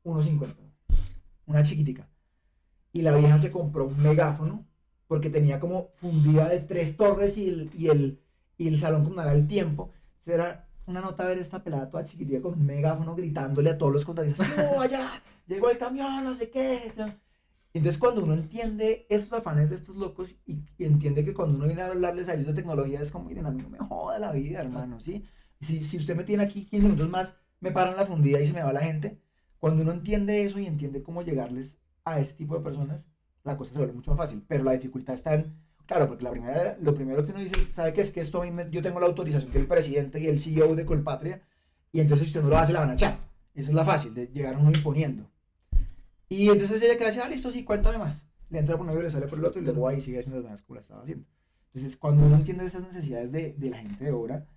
1,50, una chiquitica. Y la vieja se compró un megáfono porque tenía como fundida de 3 torres y el salón comunal al tiempo. Entonces era una nota ver esta pelada toda chiquitita con un megáfono gritándole a todos los contratistas, no, allá, llegó el camión, no sé qué. Entonces cuando uno entiende esos afanes de estos locos y entiende que cuando uno viene a hablarles a ellos de tecnología es como, miren, a mí no me joda la vida, hermano, ¿sí? Si usted me tiene aquí 15 minutos más, me paran la fundida y se me va la gente, Cuando uno entiende eso y entiende cómo llegarles a ese tipo de personas, la cosa se vuelve mucho más fácil. Pero la dificultad está en, claro, porque lo primero que uno dice, ¿sabe qué es? Que esto yo tengo la autorización del presidente y el CEO de Colpatria, y entonces si usted no lo hace, la van a echar. Esa es la fácil, de llegar a uno imponiendo. Y entonces ella queda así, listo, sí, cuéntame más. Le entra por un oído, le sale por el otro y luego ahí sigue haciendo las cosas como la estaba haciendo. Entonces, cuando uno entiende esas necesidades de la gente de obra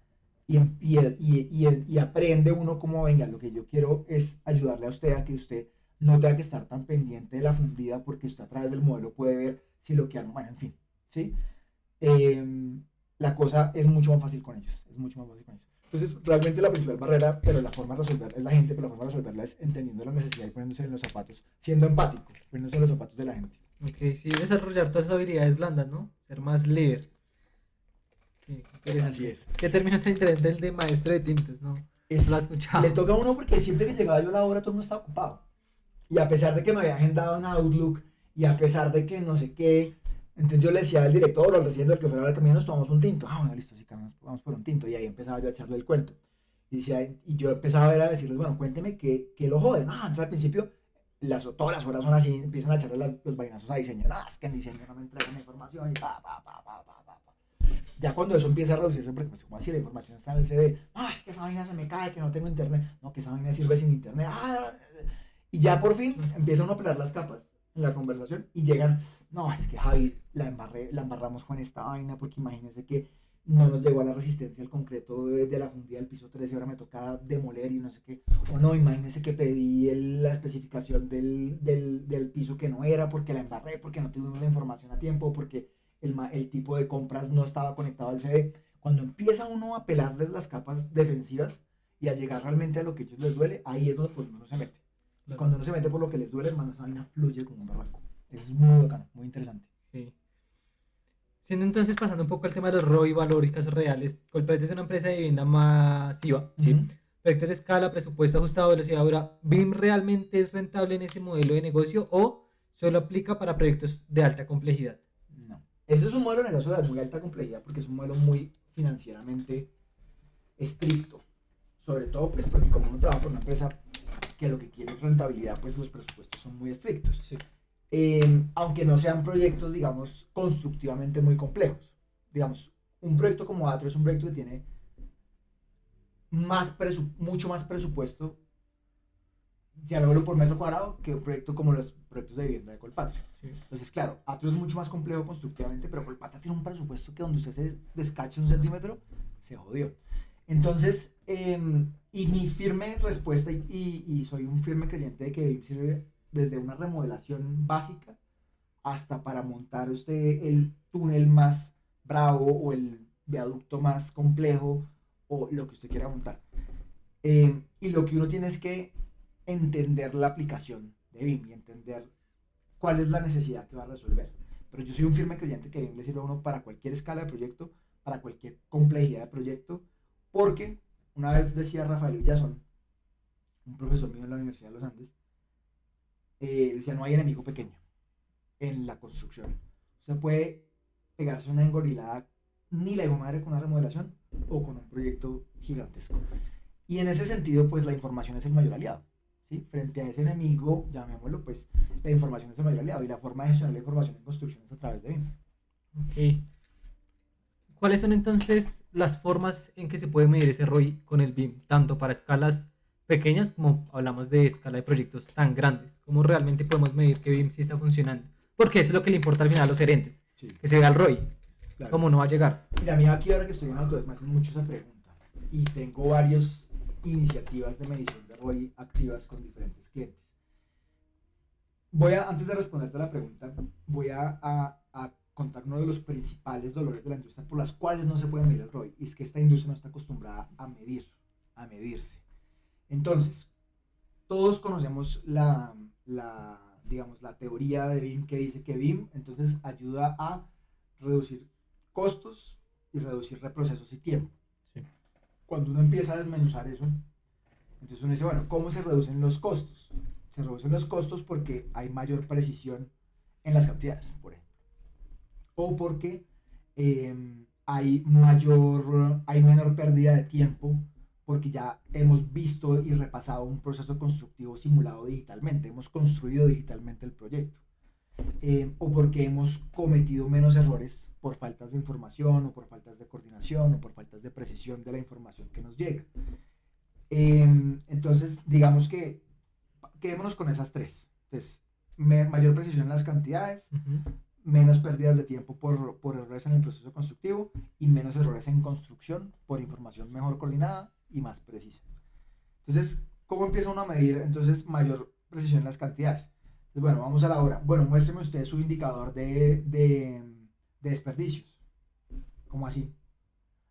y aprende uno como, venga, lo que yo quiero es ayudarle a usted a que usted no tenga que estar tan pendiente de la fundida porque usted a través del modelo puede ver si lo que han, bueno, en fin, ¿sí? Eh, la cosa es mucho más fácil con ellos, es mucho más fácil con ellos. Entonces, realmente la principal barrera, pero la forma de resolver es la gente, pero la forma de resolverla es entendiendo la necesidad y poniéndose en los zapatos, siendo empático, poniéndose en los zapatos de la gente. Ok, sí, desarrollar todas esas habilidades blandas, ¿no? Ser más líder. Sí, Así interesante. es. ¿Qué término tan interesante el de maestro de tintes, no? No lo he escuchado. Le toca a uno porque siempre que llegaba yo a la obra todo el mundo estaba ocupado. Y a pesar de que me había agendado en Outlook y a pesar de que no sé qué, entonces yo le decía al director o al residente del que fuera también nos tomamos un tinto. Ah, bueno, listo, sí, vamos por un tinto. Y ahí empezaba yo a echarle el cuento. Y yo empezaba a ver a decirles, bueno, cuénteme qué lo joden. Ah, entonces al principio todas las horas son así, empiezan a echarle los vainazos a diseño. No, es que en diseño no me entregan la información y pa. Ya cuando eso empieza a reducirse, porque pues como así la información está en el CD, es que esa vaina se me cae, que no tengo internet, no, que esa vaina sirve sin internet, y ya por fin empieza uno a pelar las capas en la conversación y llegan, no, es que Javi, la embarramos con esta vaina, porque imagínense que no nos llegó a la resistencia al concreto de la fundida del piso 13 y ahora me toca demoler y no sé qué, o no, imagínense que pedí la especificación del piso que no era, porque la embarré, porque no tuvimos la información a tiempo, porque el tipo de compras no estaba conectado al CD. Cuando empieza uno a pelarles las capas defensivas y a llegar realmente a lo que a ellos les duele, ahí es donde pues, uno se mete. Y cuando uno se mete por lo que les duele, hermano, esa vaina fluye como un barranco. Es muy bacano, muy interesante. Sí. Siendo entonces pasando un poco al tema de los ROI valóricas reales, Colpatria es una empresa de vivienda masiva, ¿sí? Proyectos de escala, presupuesto ajustado, velocidad ahora. ¿BIM realmente es rentable en ese modelo de negocio o solo aplica para proyectos de alta complejidad? No. Ese es un modelo de negocio de muy alta complejidad porque es un modelo muy financieramente estricto. Sobre todo, pues, porque como uno trabaja por una empresa que lo que quiere es rentabilidad, pues los presupuestos son muy estrictos. Sí. Aunque no sean proyectos, digamos, constructivamente muy complejos. Digamos, un proyecto como Atrio es un proyecto que tiene mucho más presupuesto, llamémoslo por metro cuadrado, que un proyecto como los proyectos de vivienda de Colpatria. Sí. Entonces, claro, Atrio es mucho más complejo constructivamente, pero Colpatria tiene un presupuesto que donde usted se descache un centímetro, se jodió. Entonces, y mi firme respuesta, y soy un firme creyente de que BIM sirve desde una remodelación básica hasta para montar usted el túnel más bravo o el viaducto más complejo o lo que usted quiera montar. Y lo que uno tiene es que entender la aplicación de BIM y entender cuál es la necesidad que va a resolver. Pero yo soy un firme creyente que BIM le sirve a uno para cualquier escala de proyecto, para cualquier complejidad de proyecto, porque una vez decía Rafael Villazón, un profesor mío en la Universidad de los Andes, decía, no hay enemigo pequeño en la construcción. Usted puede pegarse una engorilada ni la hijo madre con una remodelación o con un proyecto gigantesco. Y en ese sentido, pues la información es el mayor aliado. ¿Sí? Frente a ese enemigo, llamémoslo, pues la información es el mayor aliado y la forma de gestionar la información en construcción es a través de BIM. Ok. ¿Cuáles son entonces las formas en que se puede medir ese ROI con el BIM? Tanto para escalas pequeñas como hablamos de escala de proyectos tan grandes. ¿Cómo realmente podemos medir que BIM sí está funcionando? Porque eso es lo que le importa al final a los gerentes. Sí. Que se vea el ROI. Claro. ¿Cómo no va a llegar? Mira, a mí aquí ahora que estoy en Autodesk me hacen mucho esa pregunta. Y tengo varias iniciativas de medición de ROI activas con diferentes clientes. Antes de responderte a la pregunta, voy a contar uno de los principales dolores de la industria por las cuales no se puede medir el ROI. Y es que esta industria no está acostumbrada a medirse. Entonces, todos conocemos digamos, la teoría de BIM que dice que BIM entonces ayuda a reducir costos y reducir reprocesos y tiempo. Sí. Cuando uno empieza a desmenuzar eso, entonces uno dice, bueno, ¿cómo se reducen los costos? Se reducen los costos porque hay mayor precisión en las cantidades, por ejemplo. O porque hay menor pérdida de tiempo porque ya hemos visto y repasado un proceso constructivo simulado digitalmente, hemos construido digitalmente el proyecto, o porque hemos cometido menos errores por faltas de información o por faltas de coordinación o por faltas de precisión de la información que nos llega. Entonces, digamos que quedémonos con esas tres. Entonces, mayor precisión en las cantidades, menos pérdidas de tiempo por errores en el proceso constructivo y menos errores en construcción por información mejor coordinada y más precisa. Entonces, ¿cómo empieza uno a medir entonces mayor precisión en las cantidades? Entonces, bueno, vamos a la hora. Bueno, muéstreme usted su indicador de desperdicios. ¿Cómo así?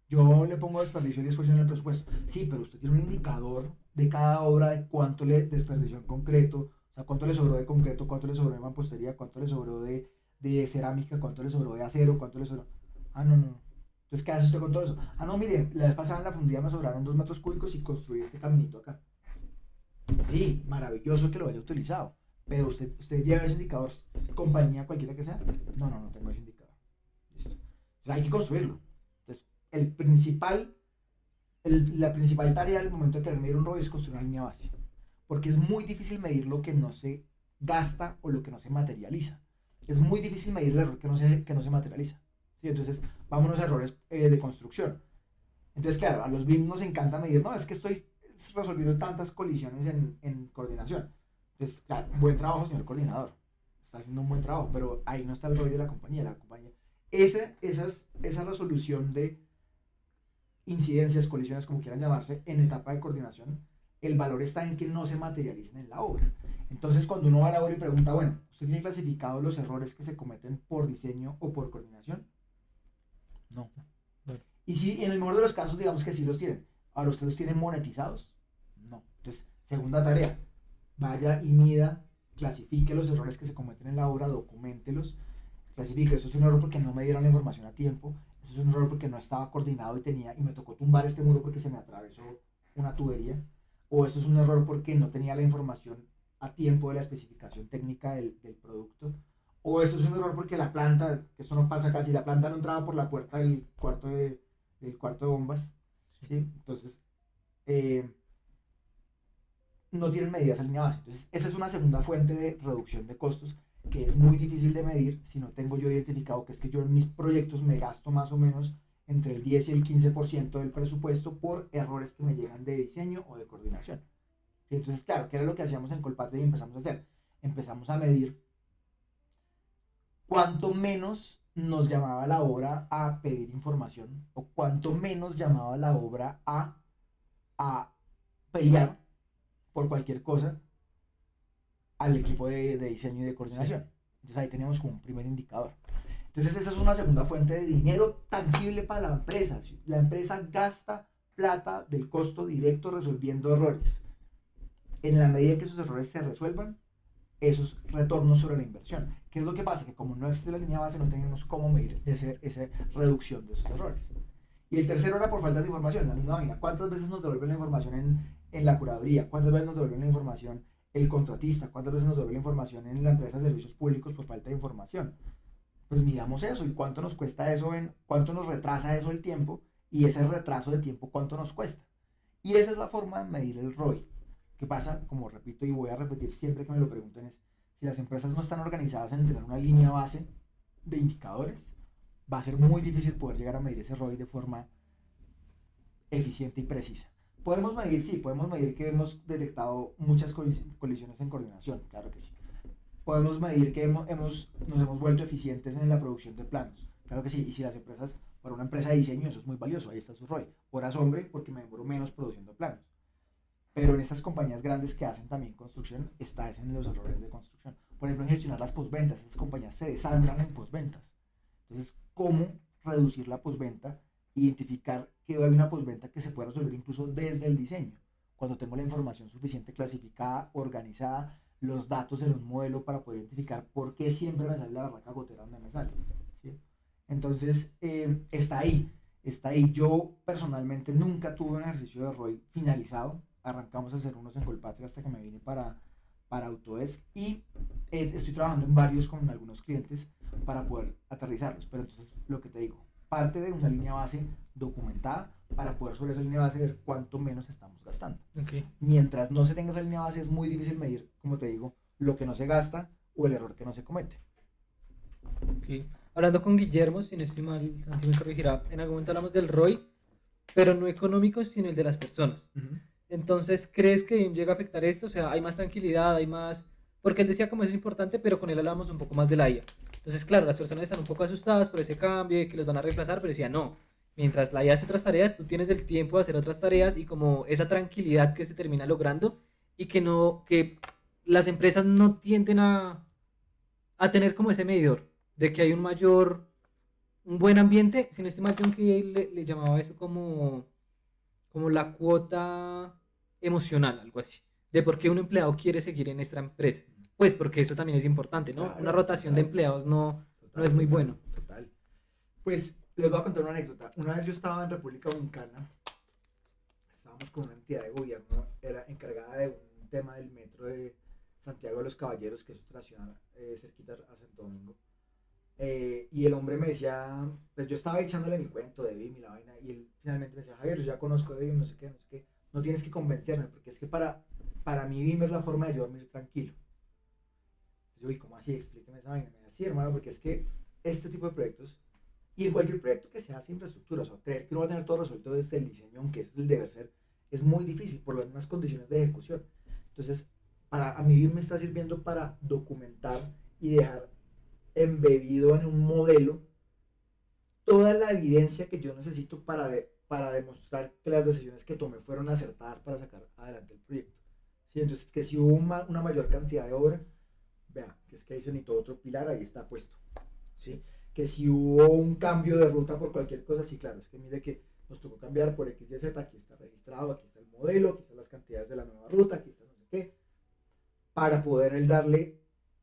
Yo le pongo desperdicio y disposición en el presupuesto. Sí, pero usted tiene un indicador de cada obra de cuánto le desperdició en concreto, o sea, cuánto le sobró de concreto, cuánto le sobró de mampostería, cuánto le sobró de cerámica, cuánto le sobró de acero, cuánto le sobró. Ah, no, no. Entonces, ¿qué hace usted con todo eso? Ah, no, mire, la vez pasada en la fundida me sobraron 2 metros cúbicos y construí este caminito acá. Sí, maravilloso que lo haya utilizado, pero usted lleva ese indicador, compañía cualquiera que sea. No, no, no tengo ese indicador. Listo. O sea, hay que construirlo. Entonces, la principal tarea al momento de querer medir un ROI es construir una línea base, porque es muy difícil medir lo que no se gasta o lo que no se materializa. Es muy difícil medir el error que no se materializa. ¿Sí? Entonces, vámonos a errores de construcción. Entonces, claro, a los BIM nos encanta medir, no, es que estoy resolviendo tantas colisiones en coordinación. Entonces, claro, buen trabajo, señor coordinador. Está haciendo un buen trabajo, pero ahí no está el ROI de la compañía. Esa resolución de incidencias, colisiones, como quieran llamarse, en etapa de coordinación, el valor está en que no se materialicen en la obra. Entonces, cuando uno va a la obra y pregunta, bueno, ¿usted tiene clasificado los errores que se cometen por diseño o por coordinación? No. Y si en el mejor de los casos, digamos que sí los tienen. Ahora, ¿usted los tiene monetizados? No. Entonces, segunda tarea, vaya y mida, clasifique los errores que se cometen en la obra, documentelos, clasifique. Eso es un error porque no me dieron la información a tiempo, eso es un error porque no estaba coordinado y me tocó tumbar este muro porque se me atravesó una tubería, o eso es un error porque no tenía la información a tiempo de la especificación técnica del producto, o eso es un error porque la planta, que eso no pasa casi, la planta no entraba por la puerta del cuarto de bombas, ¿sí? Entonces, no tienen medidas alineadas. Entonces, esa es una segunda fuente de reducción de costos que es muy difícil de medir si no tengo yo identificado que es que yo en mis proyectos me gasto más o menos entre el 10 y el 15% del presupuesto por errores que me llegan de diseño o de coordinación. Y entonces, claro, ¿qué era lo que hacíamos en Colpatria y empezamos a hacer? Empezamos a medir cuánto menos nos llamaba la obra a pedir información o cuánto menos llamaba la obra a pelear por cualquier cosa al equipo de diseño y de coordinación. Entonces ahí teníamos como un primer indicador. Entonces esa es una segunda fuente de dinero tangible para la empresa. La empresa gasta plata del costo directo resolviendo errores. En la medida en que esos errores se resuelvan, esos retornos sobre la inversión. ¿Qué es lo que pasa? Que como no existe la línea base, no tenemos cómo medir esa reducción de esos errores. Y el tercero era por falta de información, la misma vaina. ¿Cuántas veces nos devuelven la información en la curaduría? ¿Cuántas veces nos devuelven la información el contratista? ¿Cuántas veces nos devuelve la información en la empresa de servicios públicos por falta de información? Pues miramos eso y cuánto nos cuesta eso, cuánto nos retrasa eso el tiempo y ese retraso de tiempo cuánto nos cuesta. Y esa es la forma de medir el ROI. ¿Qué pasa? Como repito y voy a repetir siempre que me lo pregunten, es si las empresas no están organizadas en tener una línea base de indicadores, va a ser muy difícil poder llegar a medir ese ROI de forma eficiente y precisa. Podemos medir, sí, podemos medir que hemos detectado muchas colisiones en coordinación, claro que sí. Podemos medir que nos hemos vuelto eficientes en la producción de planos, claro que sí. Y si las empresas, para una empresa de diseño, eso es muy valioso, ahí está su ROI. Horas hombre, porque me demoro menos produciendo planos. Pero en estas compañías grandes que hacen también construcción, está en los errores de construcción. Por ejemplo, en gestionar las posventas, estas compañías se desangran en posventas. Entonces, ¿cómo reducir la posventa? Identificar que hay una posventa que se puede resolver incluso desde el diseño. Cuando tengo la información suficiente clasificada, organizada, los datos en un modelo para poder identificar por qué siempre me sale la barraca gotera donde me sale, ¿sí? Entonces, está ahí. Yo personalmente nunca tuve un ejercicio de ROI finalizado. Arrancamos a hacer unos en Colpatria hasta que me vine para Autodesk y estoy trabajando en varios con algunos clientes para poder aterrizarlos. Pero entonces, lo que te digo, parte de una línea base documentada, para poder sobre esa línea base ver cuánto menos estamos gastando. Ok. Mientras no se tenga esa línea base es muy difícil medir, como te digo, lo que no se gasta o el error que no se comete. Ok. Hablando con Guillermo, si no estoy mal, Santi me corregirá, en algún momento hablamos del ROI, pero no económico, sino el de las personas. Entonces, ¿crees que llega a afectar esto? O sea, hay más tranquilidad, hay más... Porque él decía como eso es importante, pero con él hablábamos un poco más de la IA. Entonces, claro, las personas están un poco asustadas por ese cambio y que los van a reemplazar, pero decía, no, mientras la IA hace otras tareas, tú tienes el tiempo de hacer otras tareas y como esa tranquilidad que se termina logrando y que no, que las empresas no tienden a tener como ese medidor de que hay un mayor, un buen ambiente, si no estoy mal, John que le llamaba eso como la cuota emocional, algo así, de por qué un empleado quiere seguir en esta empresa. Pues porque eso también es importante, ¿no? Una Claro, rotación de total, empleados no es total, muy total, bueno. total. Pues les voy a contar una anécdota. Una vez yo estaba en República Dominicana, estábamos con una entidad de gobierno, era encargada de un tema del metro de Santiago de los Caballeros, que es otra ciudad cerquita a Santo Domingo. Y el hombre me decía, pues yo estaba echándole mi cuento de BIM y la vaina, y él finalmente me decía, Javier, yo ya conozco de BIM, no sé qué, no sé qué, no tienes que convencerme, porque es que para mí BIM es la forma de yo dormir tranquilo. Entonces yo, ¿y cómo así? Explíqueme esa vaina. Me decía, sí, hermano, porque es que este tipo de proyectos, y en cualquier proyecto que se hace infraestructura, o sea, creer que uno va a tener todo resuelto desde el diseño, aunque ese es el deber ser, es muy difícil por las mismas condiciones de ejecución. Entonces, a mí BIM me está sirviendo para documentar y dejar embebido en un modelo toda la evidencia que yo necesito para demostrar que las decisiones que tomé fueron acertadas para sacar adelante el proyecto. ¿Sí? Entonces, que si hubo una mayor cantidad de obra, vea, que es que ahí se necesitó otro pilar, ahí está puesto. ¿Sí? Que si hubo un cambio de ruta por cualquier cosa, sí, claro, es que mire que nos tocó cambiar por X, Y, Z, aquí está registrado, aquí está el modelo, aquí están las cantidades de la nueva ruta, aquí está no sé qué, para poder el darle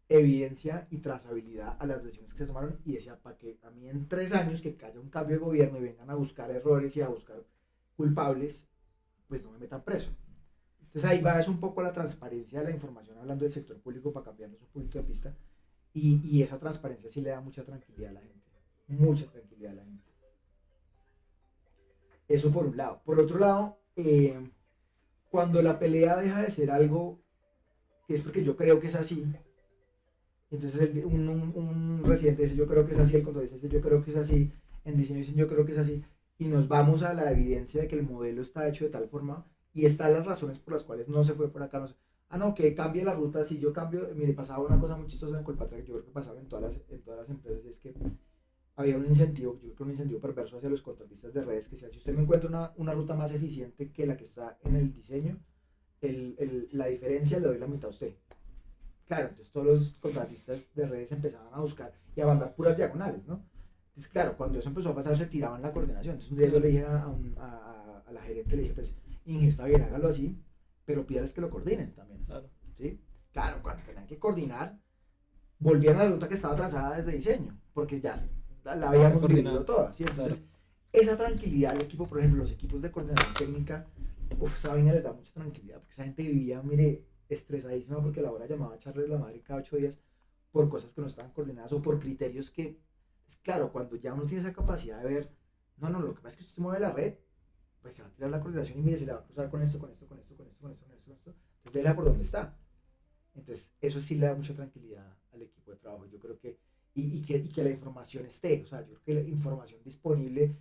evidencia y trazabilidad a las decisiones que se tomaron y decía, para que a mí en 3 años que haya un cambio de gobierno y vengan a buscar errores y a buscar culpables, pues no me metan preso. Entonces ahí va es un poco la transparencia de la información hablando del sector público para cambiarnos un poquito de pista y esa transparencia sí le da mucha tranquilidad a la gente, mucha tranquilidad a la gente. Eso por un lado. Por otro lado, cuando la pelea deja de ser algo que es porque yo creo que es así. Entonces un residente dice yo creo que es así, el contador dice yo creo que es así, en diseño dicen yo creo que es así, y nos vamos a la evidencia de que el modelo está hecho de tal forma y están las razones por las cuales no se fue por acá. No sé. Ah, no, que cambie la ruta, si yo cambio, mire, pasaba una cosa muy chistosa en Colpatria, que yo creo que pasaba en todas las empresas, y es que había un incentivo, yo creo que un incentivo perverso hacia los contratistas de redes, que decía, si usted me encuentra una ruta más eficiente que la que está en el diseño, la diferencia le doy la mitad a usted. Claro, entonces todos los contratistas de redes empezaban a buscar y a mandar puras diagonales, ¿no? Entonces, claro, cuando eso empezó a pasar, se tiraban la coordinación. Entonces, un día yo le dije a la gerente, le dije, pues, Inge, está bien, hágalo así, pero pídales que lo coordinen también. Claro. ¿Sí? Claro, cuando tenían que coordinar, volvían a la ruta que estaba trazada desde diseño, porque ya la habíamos dividido toda, ¿sí? Entonces, claro, esa tranquilidad al equipo, por ejemplo, los equipos de coordinación técnica, esa vaina les da mucha tranquilidad, porque esa gente vivía, mire, estresadísima porque la hora llamaba a echarles la madre cada 8 días por cosas que no estaban coordinadas o por criterios que, pues claro, cuando ya uno tiene esa capacidad de ver, no, lo que pasa es que usted se mueve la red, pues se va a tirar la coordinación y mire, se le va a cruzar con esto, con esto, con esto, con esto, con esto, con esto, con esto, entonces vela por dónde está. Entonces, eso sí le da mucha tranquilidad al equipo de trabajo, yo creo que, y que la información esté, o sea, yo creo que la información disponible,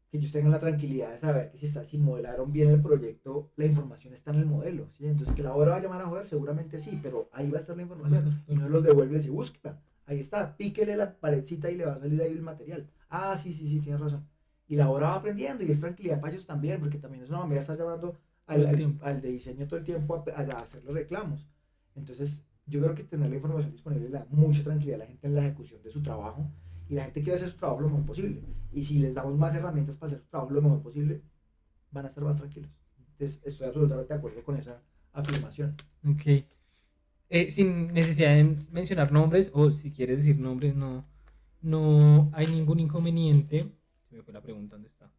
que ellos tengan la tranquilidad de saber que si modelaron bien el proyecto, la información está en el modelo, ¿sí? Entonces que la obra va a llamar a joder, seguramente sí, pero ahí va a estar la información, y no los devuelves y búsquela, ahí está, píquele la paredcita y le va a salir ahí el material, ah, sí, tienes razón, y la obra va aprendiendo, y es tranquilidad para ellos también, porque también es una manera de estar llamando al de diseño todo el tiempo a hacerle reclamos. Entonces yo creo que tener la información disponible le da mucha tranquilidad a la gente en la ejecución de su trabajo, y la gente quiere hacer su trabajo lo mejor posible, y si les damos más herramientas para hacer su trabajo lo mejor posible, van a estar más tranquilos. Entonces estoy absolutamente de acuerdo con esa afirmación. Ok. Sin necesidad de mencionar nombres, o si quieres decir nombres, no hay ningún inconveniente. Se me fue la pregunta, ¿dónde está?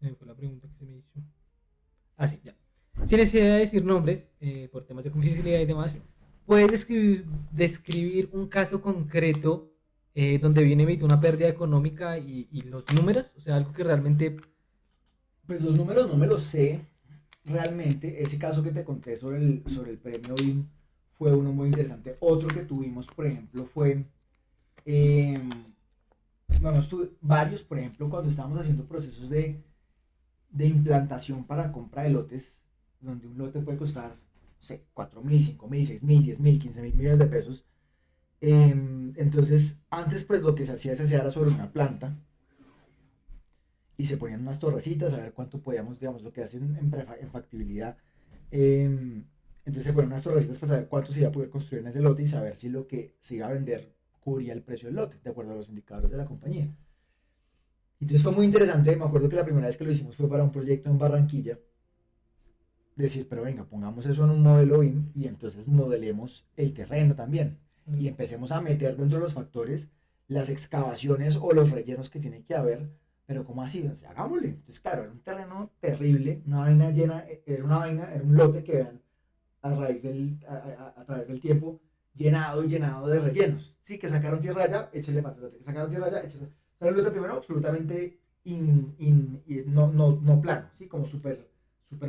Se me fue la pregunta que se me hizo. Ah, sí, ya. Sin necesidad de decir nombres, por temas de confidencialidad y demás, ¿puedes describir un caso concreto donde viene emitió una pérdida económica y los números? O sea, algo que realmente... Pues los números no me los sé realmente. Ese caso que te conté sobre el premio BIM fue uno muy interesante. Otro que tuvimos, por ejemplo, fue... eh, bueno, varios, por ejemplo, cuando estábamos haciendo procesos de implantación para compra de lotes, donde un lote puede costar, no sé, 4.000, 5.000, 6.000, 10.000, 15.000 millones de pesos. Entonces, antes pues lo que se hacía era sobre una planta y se ponían unas torrecitas a ver cuánto podíamos, digamos, lo que hacen en factibilidad. Entonces se ponían unas torrecitas para saber cuánto se iba a poder construir en ese lote y saber si lo que se iba a vender cubría el precio del lote, de acuerdo a los indicadores de la compañía. Entonces fue muy interesante. Me acuerdo que la primera vez que lo hicimos fue para un proyecto en Barranquilla. Decir, pero venga, pongamos eso en un modelo BIM y entonces modelemos el terreno también. Y empecemos a meter dentro de los factores las excavaciones o los rellenos que tiene que haber. Pero ¿cómo así? O sea, hagámosle. Entonces, claro, era un terreno terrible, una vaina llena, era un lote que vean a través del tiempo, llenado y llenado de rellenos. Sí, que sacaron tierra allá, échele más el lote. Que sacaron tierra allá, échele. O sea, el lote primero absolutamente no plano, ¿sí? Como súper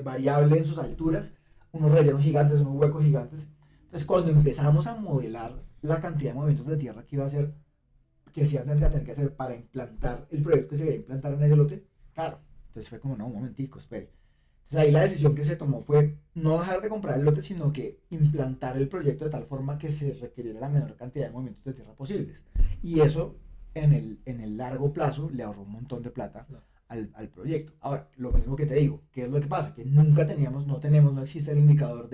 variable en sus alturas, unos rellenos gigantes, unos huecos gigantes. Entonces, cuando empezamos a modelar la cantidad de movimientos de tierra que iba a hacer, que se iba a tener que hacer para implantar el proyecto que se quería implantar en ese lote, claro, entonces fue como, no, un momentico, espere. Entonces ahí la decisión que se tomó fue no dejar de comprar el lote, sino que implantar el proyecto de tal forma que se requiriera la menor cantidad de movimientos de tierra posibles. Y eso en el largo plazo le ahorró un montón de plata al proyecto. Ahora, lo mismo que te digo, ¿qué es lo que pasa? Que nunca teníamos, no existe el indicador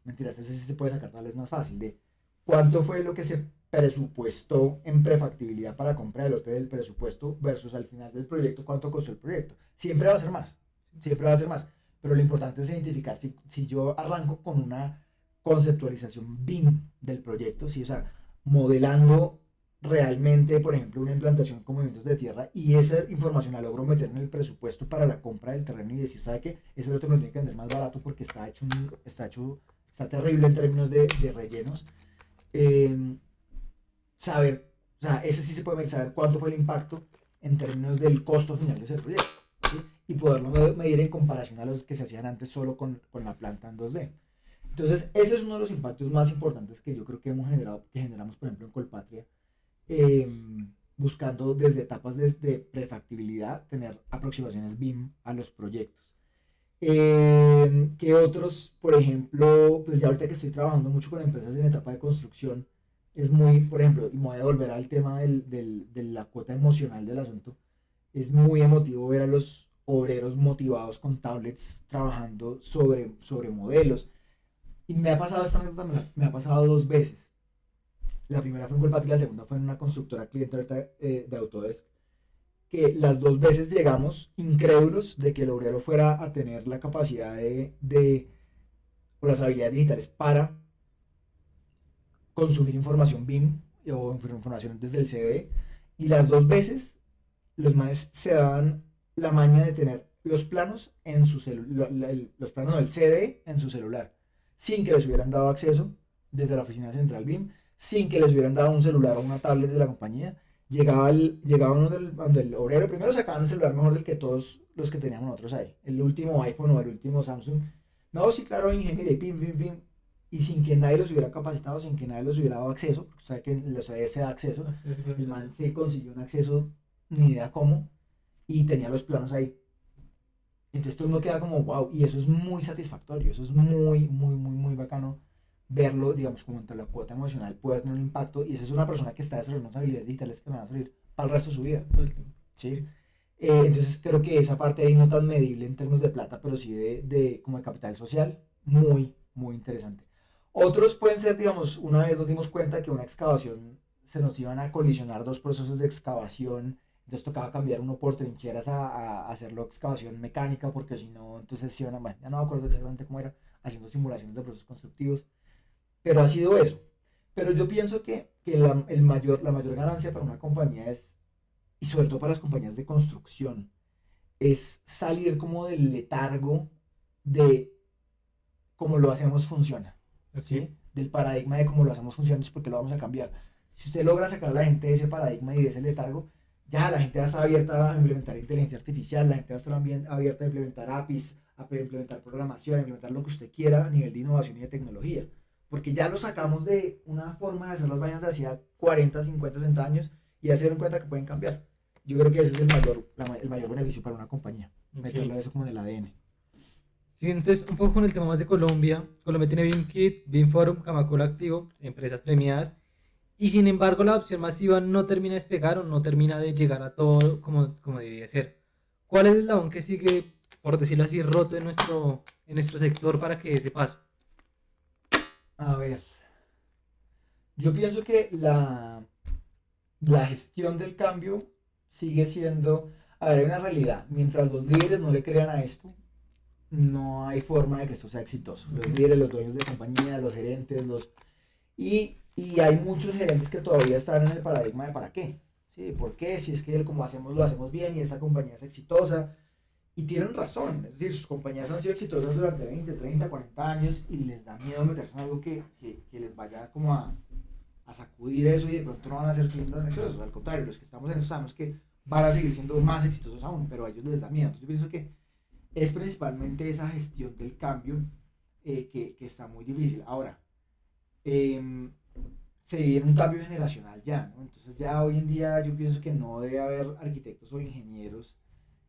mentiras, ese sí se puede sacar tal vez más fácil, de cuánto fue lo que se presupuestó en prefactibilidad para compra del lote del presupuesto versus al final del proyecto cuánto costó el proyecto. Siempre va a ser más, siempre va a ser más, pero lo importante es identificar si yo arranco con una conceptualización BIM del proyecto, ¿sí? O sea, modelando realmente, por ejemplo, una implantación con movimientos de tierra y esa información la logro meter en el presupuesto para la compra del terreno y decir, ¿sabe qué? Ese lote me lo tiene que vender más barato porque está terrible en términos de rellenos. Eh, Saber, o sea, ese sí se puede saber cuánto fue el impacto en términos del costo final de ese proyecto, ¿sí? Y poderlo medir en comparación a los que se hacían antes solo con la planta en 2D. Entonces, ese es uno de los impactos más importantes que yo creo que generamos, por ejemplo, en Colpatria, eh, buscando desde etapas de prefactibilidad tener aproximaciones BIM a los proyectos. Que otros, por ejemplo, pues ya ahorita que estoy trabajando mucho con empresas en etapa de construcción, es muy, por ejemplo, y me voy a volver al tema de la cuota emocional del asunto, es muy emotivo ver a los obreros motivados con tablets trabajando sobre modelos. Y me ha pasado esta anécdota, me ha pasado dos veces. La primera fue en Colpatria y la segunda fue en una constructora cliente ahorita, de Autodesk, que las dos veces llegamos incrédulos de que el obrero fuera a tener la capacidad o las habilidades digitales para consumir información BIM o información desde el CD. Y las dos veces los manes se daban la maña de tener los planos en su los planos del CD en su celular, sin que les hubieran dado acceso desde la oficina central BIM, sin que les hubieran dado un celular o una tablet de la compañía. Llegaba uno donde el obrero, primero sacaban el celular mejor del que todos los que teníamos nosotros ahí, el último iPhone o el último Samsung. No, sí, claro, ingeniería, pim, pim, pim. Y sin que nadie los hubiera capacitado, sin que nadie los hubiera dado acceso, o sea que los ADS se da acceso, el man se consiguió un acceso, ni idea cómo, y tenía los planos ahí. Entonces todo uno queda como, wow, y eso es muy satisfactorio, eso es muy, muy, muy, muy bacano verlo, digamos, como entre la cuota emocional puede tener un impacto, y esa es una persona que está desarrollando unas habilidades digitales que van a salir para el resto de su vida. ¿Sí? Entonces creo que esa parte ahí no tan medible en términos de plata, pero sí como de capital social, muy, muy interesante. Otros pueden ser, digamos, una vez nos dimos cuenta que una excavación se nos iban a colisionar dos procesos de excavación, entonces tocaba cambiar uno por trincheras a hacerlo excavación mecánica, porque si no, entonces se iban a, bueno, ya no me acuerdo exactamente cómo era, haciendo simulaciones de procesos constructivos, pero ha sido eso. Pero yo pienso que la mayor ganancia para una compañía es, y sobre todo para las compañías de construcción, es salir como del letargo de cómo lo hacemos funciona. ¿sí? Del paradigma de cómo lo hacemos funcionando, es porque lo vamos a cambiar. Si usted logra sacar a la gente de ese paradigma y de ese letargo, ya la gente va a estar abierta a implementar inteligencia artificial, la gente va a estar abierta a implementar APIs, a implementar programación, a implementar lo que usted quiera a nivel de innovación y de tecnología. Porque ya lo sacamos de una forma de hacer las vainas de hacía 40, 50, 60 años y ya se dieron cuenta que pueden cambiar. Yo creo que ese es el mayor beneficio para una compañía, meterle eso como en el ADN. Sí, entonces un poco con el tema más de Colombia. Colombia tiene BIMKit, BIMForum, Camacola Activo, empresas premiadas. Y sin embargo la adopción masiva no termina de despegar o no termina de llegar a todo como debería ser. ¿Cuál es el eslabón que sigue, por decirlo así, roto en nuestro sector para que ese paso? A ver, yo pienso que la gestión del cambio sigue siendo, a ver, hay una realidad, mientras los líderes no le crean a esto, no hay forma de que esto sea exitoso. Los líderes, los dueños de compañía, los gerentes, y hay muchos gerentes que todavía están en el paradigma de para qué. ¿Sí? ¿Por qué? Si es que como hacemos, lo hacemos bien y esta compañía es exitosa. Y tienen razón, es decir, sus compañías han sido exitosas durante 20, 30, 40 años y les da miedo meterse en algo que les vaya como a sacudir eso y de pronto no van a ser siendo exitosos. Al contrario, los que estamos en eso sabemos que van a seguir siendo más exitosos aún, pero a ellos les da miedo. Entonces yo pienso que es principalmente esa gestión del cambio que está muy difícil. Ahora, se vive un cambio generacional ya, ¿no? Entonces ya hoy en día yo pienso que no debe haber arquitectos o ingenieros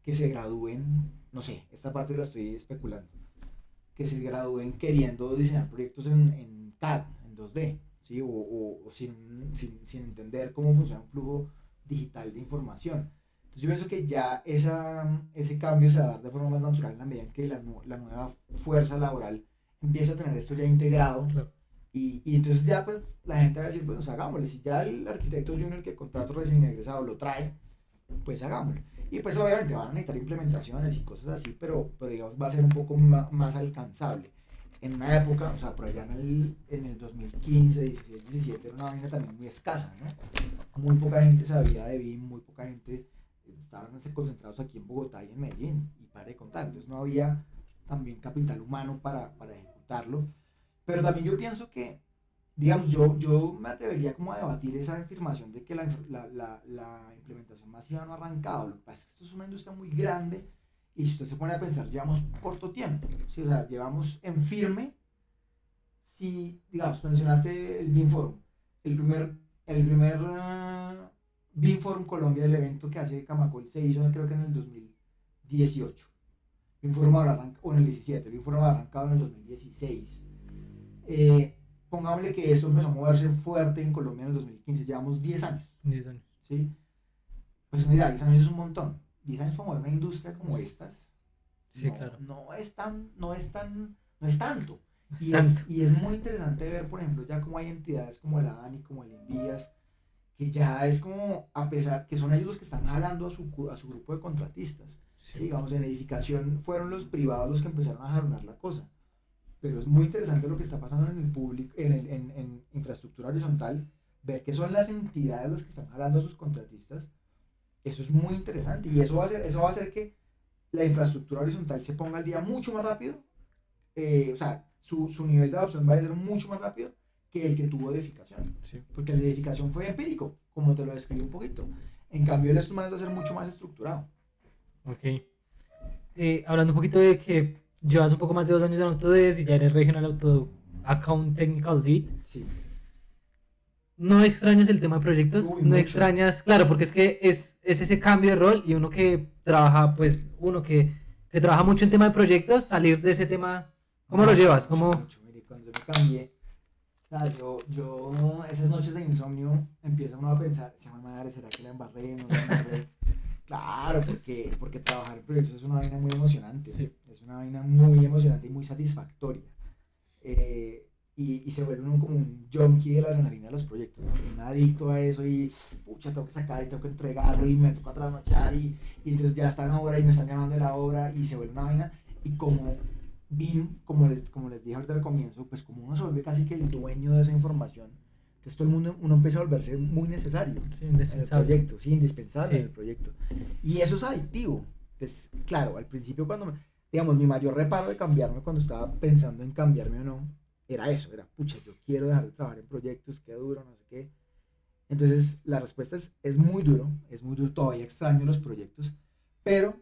que se gradúen, no sé, esta parte la estoy especulando, que se gradúen queriendo diseñar proyectos en CAD, en 2D, ¿sí? O sin entender cómo funciona un flujo digital de información. Entonces yo pienso que ya ese cambio se va a dar de forma más natural en la medida en que la nueva fuerza laboral empieza a tener esto ya integrado. Claro. Y entonces ya pues la gente va a decir, bueno, pues hagámosle, si ya el arquitecto junior que contrato recién egresado lo trae, pues hagámoslo. Y pues obviamente van a necesitar implementaciones y cosas así, pero digamos va a ser un poco más alcanzable. En una época, o sea, por allá en el 2015, 16, 17, era una vaina también muy escasa, ¿no? Muy poca gente sabía de BIM, muy poca gente, estaban concentrados aquí en Bogotá y en Medellín, y para de contar, entonces no había también capital humano para ejecutarlo. Pero también yo pienso que, digamos, yo me atrevería como a debatir esa afirmación de que la implementación masiva no ha arrancado. Lo que pasa es que esto es una industria muy grande y si usted se pone a pensar, llevamos corto tiempo, ¿sí? O sea, llevamos en firme, si, digamos, mencionaste el BIM Forum, el primer BIM Forum Colombia, el evento que hace Camacol, se hizo creo que en el 2018. BIM Forum o en el 17, BIM Forum arrancado en el 2016. Pongámosle que esto empezó a moverse fuerte en Colombia en el 2015, llevamos 10 años. 10 años. ¿Sí? Pues mira, 10 años es un montón. 10 años para mover una industria como estas. Sí, claro. No es tanto. Tanto. Y es muy interesante ver, por ejemplo, ya como hay entidades como la ANI, como el Envías, que ya es como, a pesar que son ellos los que están jalando a su grupo de contratistas. Sí. Digamos, en edificación fueron los privados los que empezaron a jalonar la cosa. Pero es muy interesante lo que está pasando en el público, en infraestructura horizontal, ver que son las entidades las que están jalando a sus contratistas. Eso es muy interesante y eso va a hacer que la infraestructura horizontal se ponga al día mucho más rápido. O sea, su nivel de adopción va a ser mucho más rápido que el que tuvo de edificación. Sí. Porque el de edificación fue empírico, como te lo describí un poquito. En cambio, el de estos manes va a ser mucho más estructurado. Ok. Hablando un poquito de que llevas un poco más de 2 años en Autodesk y ya eres Regional Account Technical Lead. Sí. ¿No extrañas el tema de proyectos? Uy, ¿No mucho. extrañas? Claro, porque es que es ese cambio de rol y uno que trabaja, pues, que trabaja mucho en tema de proyectos, salir de ese tema, ¿cómo lo llevas? Mucho. Mire, cuando yo me cambié, o sea, yo esas noches de insomnio empieza uno a pensar, se madre, ¿será que la embarré? ¿No la embarré? Claro, porque trabajar en proyectos es una vaina muy emocionante. Sí. Es una vaina muy emocionante y muy satisfactoria. Y se vuelve uno como un junkie de la adrenalina de los proyectos, ¿no? Un adicto a eso y pucha, tengo que sacar y tengo que entregarlo y me toca trasnochar y entonces ya está en obra y me están llamando de la obra y se vuelve una vaina. Y como BIM, como les dije ahorita al comienzo, pues como uno se vuelve casi que el dueño de esa información, entonces todo el mundo, uno empieza a volverse muy necesario Sí, indispensable. en el proyecto, sí, indispensable Sí. en el proyecto. Y eso es adictivo. Entonces, claro, al principio digamos, mi mayor reparo de cambiarme cuando estaba pensando en cambiarme o no, era eso, era, pucha, yo quiero dejar de trabajar en proyectos, qué duro, no sé qué. Entonces, la respuesta es es muy duro, todavía extraño los proyectos, pero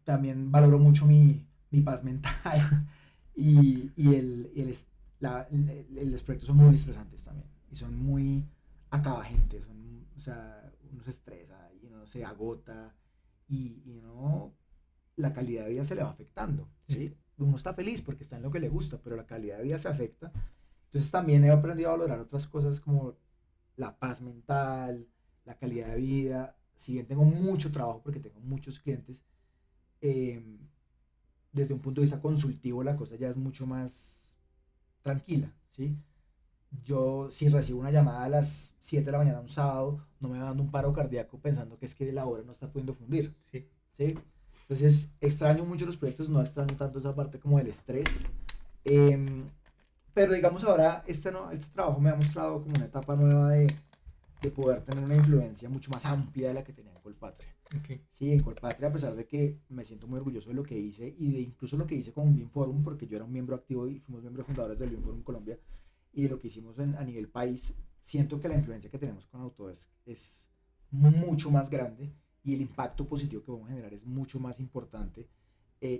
también valoro mucho mi paz mental y los proyectos son muy estresantes también y son muy acabagentes, o sea, uno se estresa y uno se agota y uno, la calidad de vida se le va afectando, ¿sí? Uno está feliz porque está en lo que le gusta, pero la calidad de vida se afecta. Entonces también he aprendido a valorar otras cosas como la paz mental, la calidad de vida. Si bien tengo mucho trabajo porque tengo muchos clientes, eh, desde un punto de vista consultivo la cosa ya es mucho más tranquila, ¿sí? Yo si recibo una llamada a las 7 de la mañana un sábado, no me va dando un paro cardíaco pensando que es que la hora no está pudiendo fundir, Sí. ¿sí? Entonces extraño mucho los proyectos, no extraño tanto esa parte como del estrés. Eh, pero digamos ahora, este trabajo me ha mostrado como una etapa nueva de poder tener una influencia mucho más amplia de la que tenía en Colpatria. Okay. Sí, en Colpatria, a pesar de que me siento muy orgulloso de lo que hice y de incluso lo que hice con BIM Forum, porque yo era un miembro activo y fuimos miembros fundadores del BIM Forum Colombia, y de lo que hicimos a nivel país, siento que la influencia que tenemos con Autodesk es mucho más grande y el impacto positivo que vamos a generar es mucho más importante,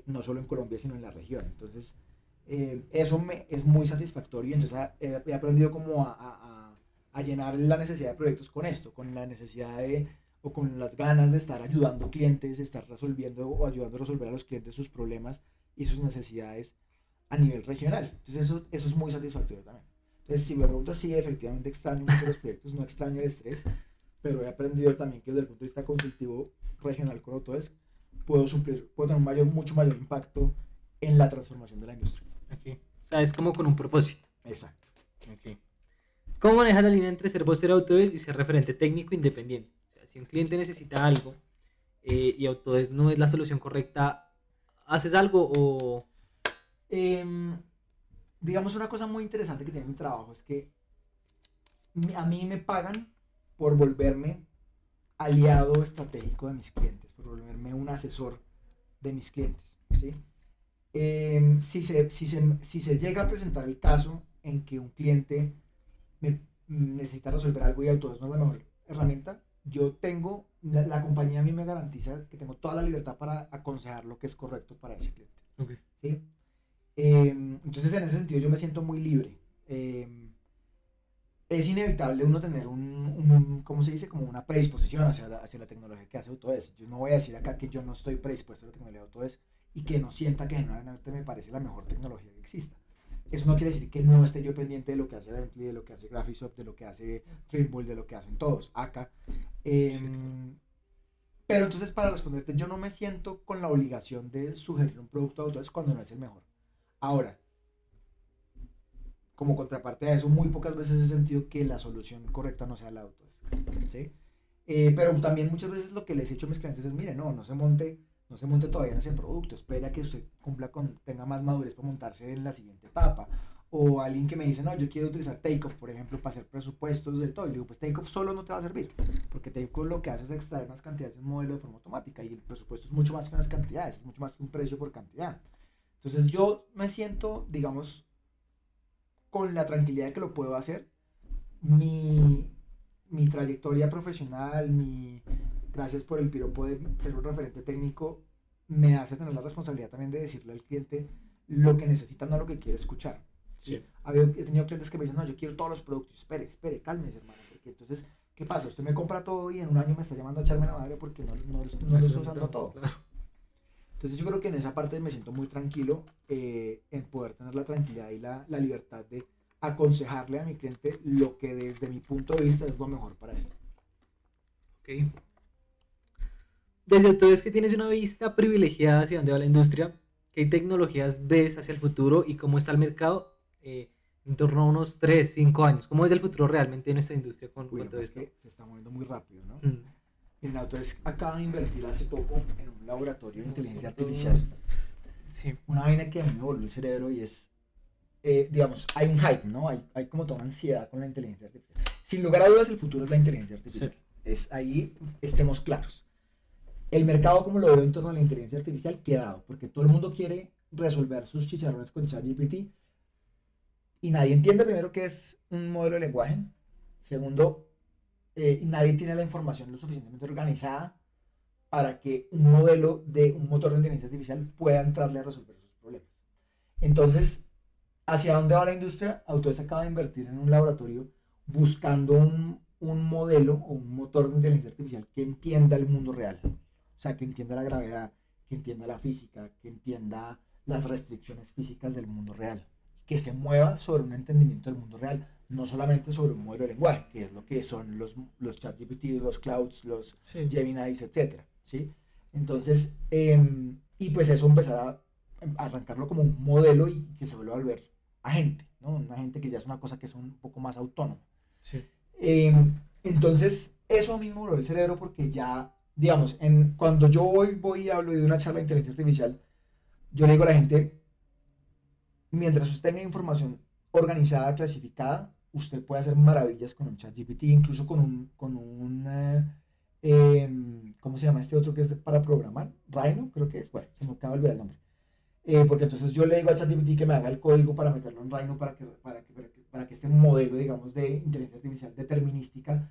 no solo en Colombia, sino en la región. Entonces, eso es muy satisfactorio y entonces he aprendido como a llenar la necesidad de proyectos con esto, con la necesidad de, o con las ganas de estar ayudando clientes, estar resolviendo o ayudando a resolver a los clientes sus problemas y sus necesidades a nivel regional. Entonces eso es muy satisfactorio también. Entonces si me preguntas, sí, efectivamente extraño mucho los proyectos, no extraño el estrés, pero he aprendido también que desde el punto de vista consultivo regional con Autodesk puedo tener mucho mayor impacto en la transformación de la industria. Okay. O sea, es como con un propósito. Exacto. Okay. ¿Cómo manejas la línea entre ser vocero de Autodesk y ser referente técnico independiente? O sea, si un cliente necesita algo y Autodesk no es la solución correcta, ¿haces algo o...? Digamos, una cosa muy interesante que tiene mi trabajo es que a mí me pagan por volverme aliado estratégico de mis clientes, por volverme un asesor de mis clientes, ¿sí? Si se llega a presentar el caso en que un cliente necesita resolver algo y Autodesk no es la mejor herramienta, la compañía a mí me garantiza que tengo toda la libertad para aconsejar lo que es correcto para ese cliente. Okay. ¿Sí? Entonces en ese sentido yo me siento muy libre. Es inevitable uno tener ¿cómo se dice? Como una predisposición hacia la tecnología que hace Autodesk. Yo no voy a decir acá que yo no estoy predispuesto a la tecnología de Autodesk y que no sienta que generalmente me parece la mejor tecnología que exista. Eso no quiere decir que no esté yo pendiente de lo que hace Bentley, de lo que hace Graphisoft, de lo que hace Trimble, de lo que hacen todos acá. Pero entonces para responderte, yo no me siento con la obligación de sugerir un producto de Autodesk cuando no es el mejor. Ahora, como contraparte a eso, muy pocas veces he sentido que la solución correcta no sea la Autodesk, ¿sí? Pero también muchas veces lo que les he dicho a mis clientes es, mire, no se monte todavía en ese producto, espera que usted tenga más madurez para montarse en la siguiente etapa. O alguien que me dice, no, yo quiero utilizar Takeoff, por ejemplo, para hacer presupuestos del todo. Y digo, pues Takeoff solo no te va a servir, porque Takeoff lo que hace es extraer unas cantidades de un modelo de forma automática y el presupuesto es mucho más que unas cantidades, es mucho más que un precio por cantidad. Entonces yo me siento, digamos, con la tranquilidad de que lo puedo hacer. Mi trayectoria profesional, gracias por el piropo de ser un referente técnico, me hace tener la responsabilidad también de decirle al cliente lo que necesita, no lo que quiere escuchar. ¿Sí? He tenido clientes que me dicen, no, yo quiero todos los productos. Espere, cálmese, hermano, porque entonces, ¿qué pasa? Usted me compra todo y en un año me está llamando a echarme la madre porque no lo estoy usando todo. Claro. Entonces yo creo que en esa parte me siento muy tranquilo en poder tener la tranquilidad y la libertad de aconsejarle a mi cliente lo que desde mi punto de vista es lo mejor para él. Ok. Desde Autodesk que tienes una vista privilegiada hacia dónde va la industria, ¿qué tecnologías ves hacia el futuro y cómo está el mercado en torno a unos 3, 5 años? ¿Cómo es el futuro realmente en esta industria con todo esto? Que se está moviendo muy rápido, ¿no? Miren, Autodesk acaba de invertir hace poco en un laboratorio de inteligencia artificial. Sí. Una vaina que a mí me volvió el cerebro y es, digamos, hay un hype, ¿no? Hay como toda una ansiedad con la inteligencia artificial. Sin lugar a dudas, el futuro es la inteligencia artificial. Sí. Ahí estemos claros. El mercado, como lo veo en torno a la inteligencia artificial, quedado, porque todo el mundo quiere resolver sus chicharrones con ChatGPT y nadie entiende primero qué es un modelo de lenguaje. Segundo, nadie tiene la información lo suficientemente organizada para que un modelo de un motor de inteligencia artificial pueda entrarle a resolver esos problemas. Entonces, ¿hacia dónde va la industria? Autodesk acaba de invertir en un laboratorio buscando un modelo o un motor de inteligencia artificial que entienda el mundo real. O sea, que entienda la gravedad, que entienda la física, que entienda las restricciones físicas del mundo real. Que se mueva sobre un entendimiento del mundo real, no solamente sobre un modelo de lenguaje, que es lo que son los ChatGPT, los Clouds, los Sí. Geminis, etcétera, ¿sí? Entonces, y pues eso empezar a arrancarlo como un modelo y que se vuelva a volver agente, ¿no? Un agente que ya es una cosa que es un poco más autónoma. Sí. Entonces, eso mismo voló el cerebro porque ya, digamos, cuando yo voy y hablo de una charla de inteligencia artificial, yo le digo a la gente, mientras usted tenga información organizada, clasificada, usted puede hacer maravillas con un ChatGPT, incluso ¿cómo se llama este otro que es para programar? Rhino, creo que es. Bueno, se me acaba de olvidar el nombre. Porque entonces yo le digo al ChatGPT que me haga el código para meterlo en Rhino para que este modelo, digamos, de inteligencia artificial determinística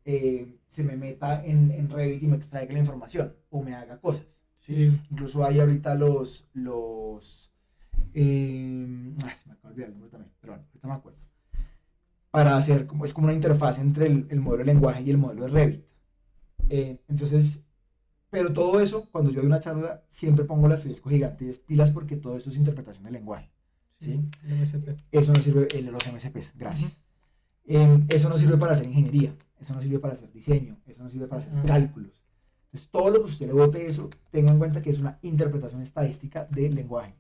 se me meta en Revit y me extraiga la información o me haga cosas. ¿Sí? Sí. Incluso hay ahorita se me acaba de olvidar el nombre también, pero bueno, ahorita me acuerdo. Para hacer es como una interfaz entre el modelo de lenguaje y el modelo de Revit. Entonces, pero todo eso, cuando yo doy una charla, siempre pongo las asterisco gigantes pilas porque todo esto es interpretación del lenguaje. ¿Sí? El MSP. Eso no sirve, los MSPs, gracias. Eso no sirve para hacer ingeniería, eso no sirve para hacer diseño, eso no sirve para hacer cálculos. Entonces, todo lo que usted le bote eso, tenga en cuenta que es una interpretación estadística del lenguaje,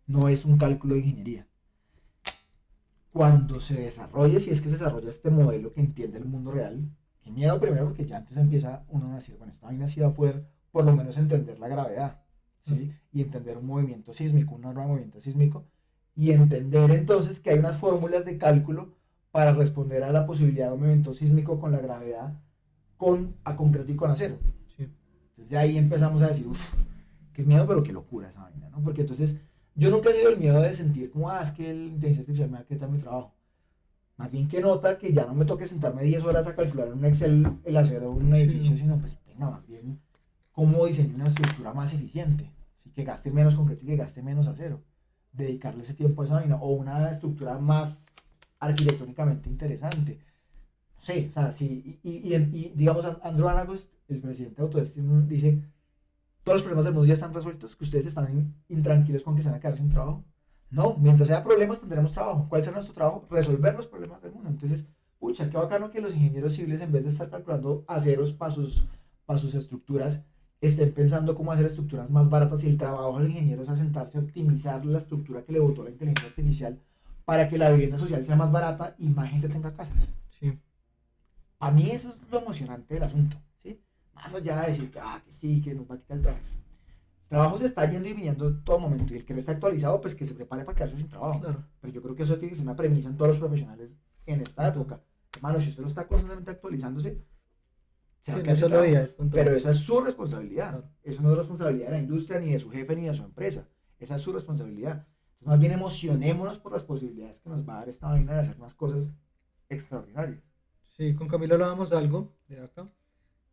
no es un cálculo de ingeniería. Cuando se desarrolle, si es que se desarrolla este modelo que entiende el mundo real, qué miedo primero, porque ya antes empieza uno a decir, bueno, esta vaina sí va a poder por lo menos entender la gravedad, ¿sí? Y entender un movimiento sísmico, un normal movimiento sísmico, y entender entonces que hay unas fórmulas de cálculo para responder a la posibilidad de un movimiento sísmico con la gravedad a concreto y con acero. Sí. Entonces de ahí empezamos a decir, uff, qué miedo, pero qué locura esa vaina, ¿no? Porque entonces yo nunca he sido el miedo de sentir como, es que la inteligencia artificial me va a quitar mi trabajo. Más bien que nota que ya no me toque sentarme 10 horas a calcular en un Excel el acero de un edificio, sino pues venga, más bien cómo diseñar una estructura más eficiente, ¿sí? Que gaste menos concreto y que gaste menos acero. Dedicarle ese tiempo a esa vaina, o una estructura más arquitectónicamente interesante. No sé, o sea, sí, y digamos, Andrew Anagnost, el presidente de Autodesk, dice, todos los problemas del mundo ya están resueltos, que ustedes están intranquilos con que se van a quedar sin trabajo. No, mientras haya problemas tendremos trabajo. ¿Cuál será nuestro trabajo? Resolver los problemas del mundo. Entonces, pucha, qué bacano que los ingenieros civiles, en vez de estar calculando aceros para sus estructuras, estén pensando cómo hacer estructuras más baratas, y el trabajo del ingeniero es a sentarse a optimizar la estructura que le botó la inteligencia artificial para que la vivienda social sea más barata y más gente tenga casas. Sí. Para mí eso es lo emocionante del asunto, ¿sí? Más allá de decir que sí, que nos va a quitar el trabajo. El trabajo se está yendo y viniendo en todo momento, y el que no está actualizado, pues que se prepare para quedarse sin trabajo. Claro. Pero yo creo que eso tiene que ser una premisa en todos los profesionales en esta época. Hermano, si usted no está constantemente actualizándose, se va a quedar sin trabajo. Pero esa es su responsabilidad. Claro. Eso no es responsabilidad de la industria, ni de su jefe, ni de su empresa. Esa es su responsabilidad. Entonces, más bien emocionémonos por las posibilidades que nos va a dar esta vaina de hacer más cosas extraordinarias. Sí, con Camilo hablábamos de algo de acá,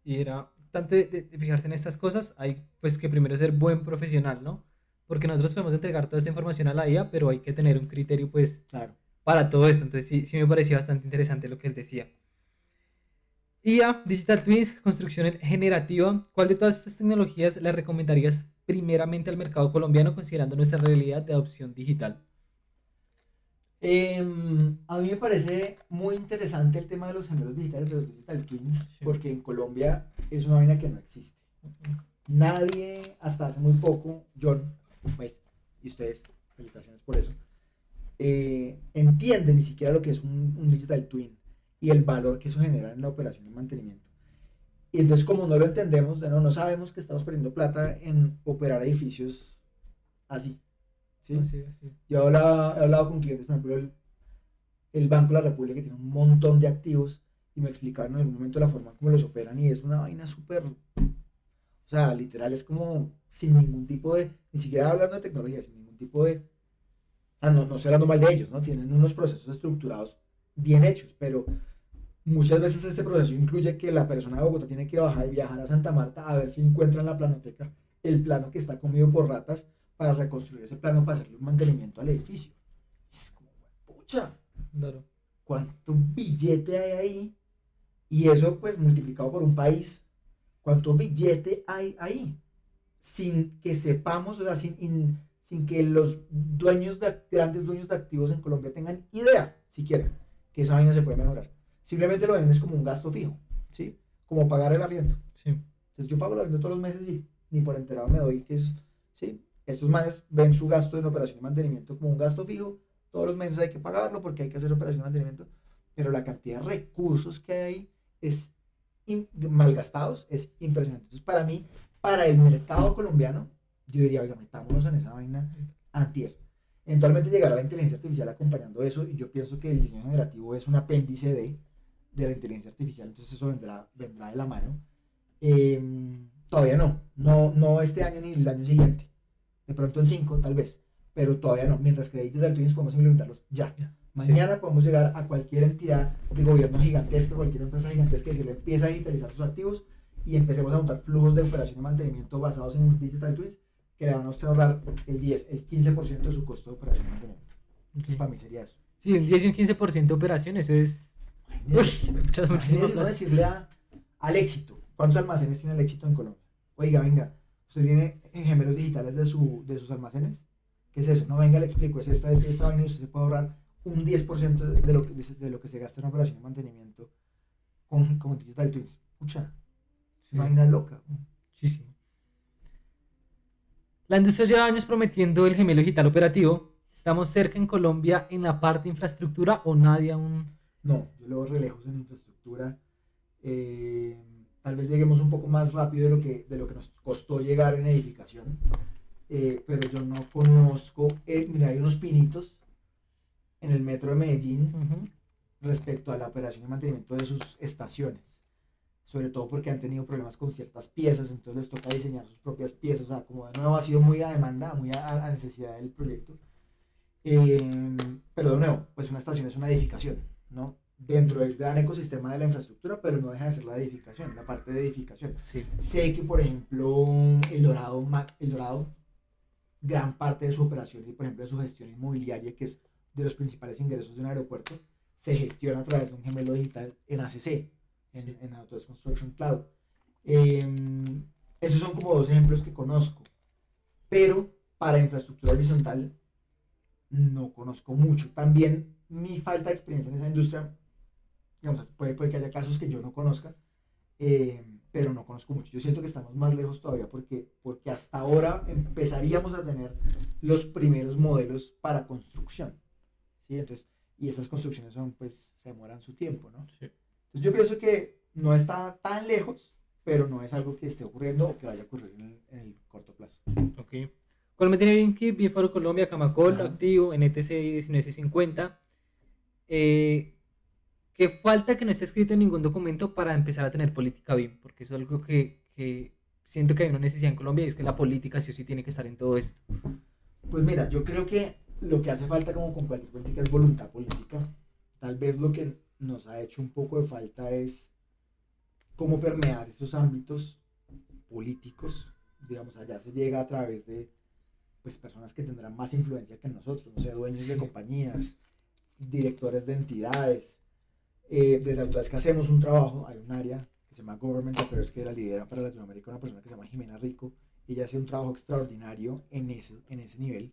y era tanto de fijarse en estas cosas, hay pues que primero ser buen profesional, ¿no? Porque nosotros podemos entregar toda esta información a la IA, pero hay que tener un criterio pues claro, para todo esto. Entonces sí me parecía bastante interesante lo que él decía. IA, Digital Twins, construcción generativa. ¿Cuál de todas estas tecnologías le recomendarías primeramente al mercado colombiano considerando nuestra realidad de adopción digital? A mí me parece muy interesante el tema de los gemelos digitales, de los Digital Twins, sí, porque en Colombia es una vaina que no existe. Nadie, hasta hace muy poco, John, pues, y ustedes, felicitaciones por eso, entienden ni siquiera lo que es un Digital Twin y el valor que eso genera en la operación y mantenimiento. Y entonces, como no lo entendemos, no sabemos que estamos perdiendo plata en operar edificios así. ¿Sí? Así. Yo he hablado con clientes, por ejemplo, el Banco de la República, que tiene un montón de activos, y me explicaron en algún momento la forma como los operan, y es una vaina súper, o sea, literal, es como sin ningún tipo de, ni siquiera hablando de tecnología, sin ningún tipo de, o sea, no estoy hablando mal de ellos, ¿no? Tienen unos procesos estructurados bien hechos, pero muchas veces ese proceso incluye que la persona de Bogotá tiene que bajar y viajar a Santa Marta a ver si encuentra en la planoteca el plano que está comido por ratas para reconstruir ese plano para hacerle un mantenimiento al edificio. Es como, pucha, Claro. ¿cuánto billete hay ahí? Y eso pues multiplicado por un país, ¿cuánto billete hay ahí? Sin que sepamos, o sea, sin que los grandes dueños de activos en Colombia tengan idea, si quieren, que esa vaina se puede mejorar. Simplemente lo ven es como un gasto fijo, ¿sí? Como pagar el arriendo. Sí. Entonces yo pago el arriendo todos los meses y ni por enterado me doy que es, ¿sí? Estos manes ven su gasto en operación y mantenimiento como un gasto fijo. Todos los meses hay que pagarlo porque hay que hacer operación y mantenimiento. Pero la cantidad de recursos que hay ahí es malgastados, es impresionante. Entonces para mí, para el mercado colombiano, yo diría, oiga, metámonos en esa vaina antier. Eventualmente llegará la inteligencia artificial acompañando eso y yo pienso que el diseño generativo es un apéndice de la inteligencia artificial, entonces eso vendrá de la mano. Todavía no este año ni el año siguiente, de pronto en 5 tal vez, pero todavía no, mientras que Digital Twins podemos implementarlos ya. Mañana podemos llegar a cualquier entidad de gobierno gigantesca, cualquier empresa gigantesca que se le empiece a digitalizar sus activos y empecemos a montar flujos de operación y mantenimiento basados en Digital Twins que le van a usted ahorrar el 10, el 15% de su costo de operación y mantenimiento. Entonces, para mí sería eso. Sí, un 10 y un 15% de operación, eso es. Muchísimo. No decirle al éxito. ¿Cuántos almacenes tiene el éxito en Colombia? Oiga, venga, ¿usted tiene gemelos digitales de sus almacenes? ¿Qué es eso? No, venga, le explico. Es esta vaina y usted se puede ahorrar un 10% de lo que se gasta en operación y mantenimiento con Digital Twins. Pucha, es una vaina loca. Muchísimo. La industria lleva años prometiendo el gemelo digital operativo. ¿Estamos cerca en Colombia en la parte de infraestructura o nadie aún? No, yo lo veo re lejos en infraestructura. Tal vez lleguemos un poco más rápido de lo que nos costó llegar en edificación. Pero yo no conozco. Mira, hay unos pinitos en el metro de Medellín respecto a la operación y mantenimiento de sus estaciones. Sobre todo porque han tenido problemas con ciertas piezas, entonces les toca diseñar sus propias piezas. O sea, como de nuevo ha sido muy a demanda, muy a necesidad del proyecto. Pero de nuevo, pues una estación es una edificación, ¿no? Dentro del gran ecosistema de la infraestructura, pero no deja de ser la edificación, la parte de edificación. Sí. Sé que, por ejemplo, el Dorado, gran parte de su operación y, por ejemplo, de su gestión inmobiliaria, que es de los principales ingresos de un aeropuerto, se gestiona a través de un gemelo digital en ACC, en Autodesk Construction Cloud. Esos son como dos ejemplos que conozco, pero para infraestructura horizontal no conozco mucho. También mi falta de experiencia en esa industria, digamos, puede que haya casos que yo no conozca, pero no conozco mucho. Yo siento que estamos más lejos todavía porque hasta ahora empezaríamos a tener los primeros modelos para construcción, ¿sí? Entonces, y esas construcciones pues, se demoran su tiempo, ¿no? Sí. Entonces yo pienso que no está tan lejos, pero no es algo que esté ocurriendo o que vaya a ocurrir en el corto plazo. Ok. Colombia tiene BIM-Kit, BIM Faro Colombia, Camacol, Ajá. activo, NTC 1950. ¿Qué falta que no esté escrito en ningún documento para empezar a tener política BIM? Porque eso es algo que siento que hay una necesidad en Colombia y es que la política sí o sí tiene que estar en todo esto. Pues mira, yo creo que lo que hace falta como con cualquier política es voluntad política. Tal vez lo que nos ha hecho un poco de falta es cómo permear esos ámbitos políticos. Digamos, allá se llega a través de pues, personas que tendrán más influencia que nosotros, no sé, dueños de compañías, directores de entidades. Desde Autodesk hacemos un trabajo, hay un área que se llama Government Affairs que la lidera para Latinoamérica una persona que se llama Jimena Rico, y ella hace un trabajo extraordinario en ese nivel.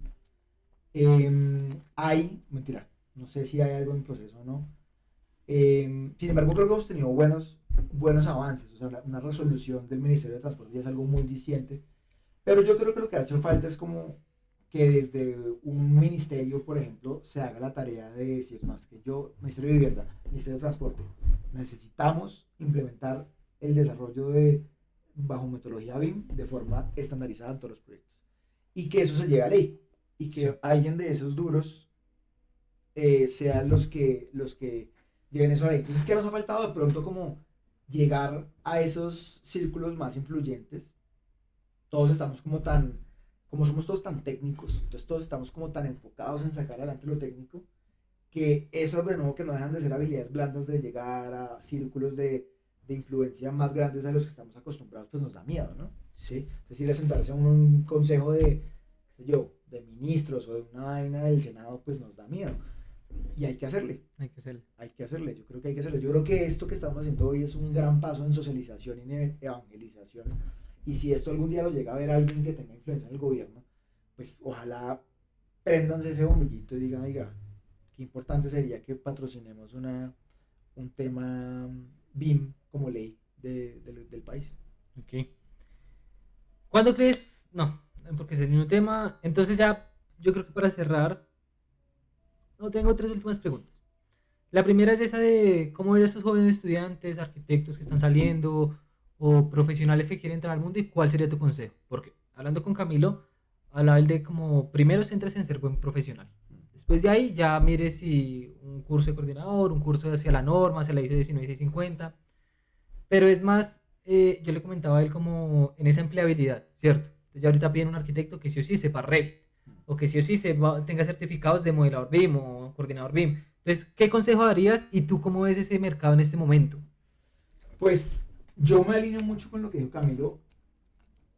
Mentira, no sé si hay algo en proceso o no. Sin embargo, creo que hemos tenido buenos avances, o sea, una resolución del Ministerio de Transporte ya es algo muy diciente, pero yo creo que lo que hace falta es como que desde un ministerio, por ejemplo, se haga la tarea de decir, no, es que Ministerio de Vivienda, Ministerio de Transporte, necesitamos implementar el desarrollo bajo metodología BIM de forma estandarizada en todos los proyectos, y que eso se lleve a ley, y que alguien de esos duros sean los que lleven eso a ley. Entonces, ¿qué nos ha faltado? De pronto como llegar a esos círculos más influyentes. Todos estamos como tan como somos todos tan técnicos, entonces todos estamos como tan enfocados en sacar adelante lo técnico, que eso de nuevo que no dejan de ser habilidades blandas de llegar a círculos de influencia más grandes a los que estamos acostumbrados, pues nos da miedo, ¿no? ¿Sí? Entonces ir a sentarse a un consejo de, qué sé yo, de ministros o de una vaina del Senado, pues nos da miedo. Y hay que hacerle, Hay que hacerlo. hay que hacerle, yo creo que hay que hacerle. Yo creo que esto que estamos haciendo hoy es un gran paso en socialización y en evangelización. Y si esto algún día lo llega a ver alguien que tenga influencia en el gobierno, pues ojalá préndanse ese bombillito y digan, oiga, qué importante sería que patrocinemos un tema BIM como ley del país. Ok. ¿Cuándo crees? No, porque es el mismo tema. Entonces ya, yo creo que para cerrar, no tengo tres últimas preguntas. La primera es esa de cómo ves a estos jóvenes estudiantes, arquitectos que están saliendo o profesionales que quieren entrar al mundo y cuál sería tu consejo. Porque hablando con Camilo, hablaba él de como primero céntrese en ser buen profesional. Después de ahí ya mire si un curso de coordinador, un curso hacia la norma, hacia la ISO 19650. Pero es más, yo le comentaba a él como en esa empleabilidad, ¿cierto? Entonces ya ahorita piden un arquitecto que sí o sí sepa Revit o que sí o sí tenga certificados de modelador BIM o coordinador BIM. Entonces, ¿qué consejo darías y tú cómo ves ese mercado en este momento? Pues yo me alineo mucho con lo que dijo Camilo.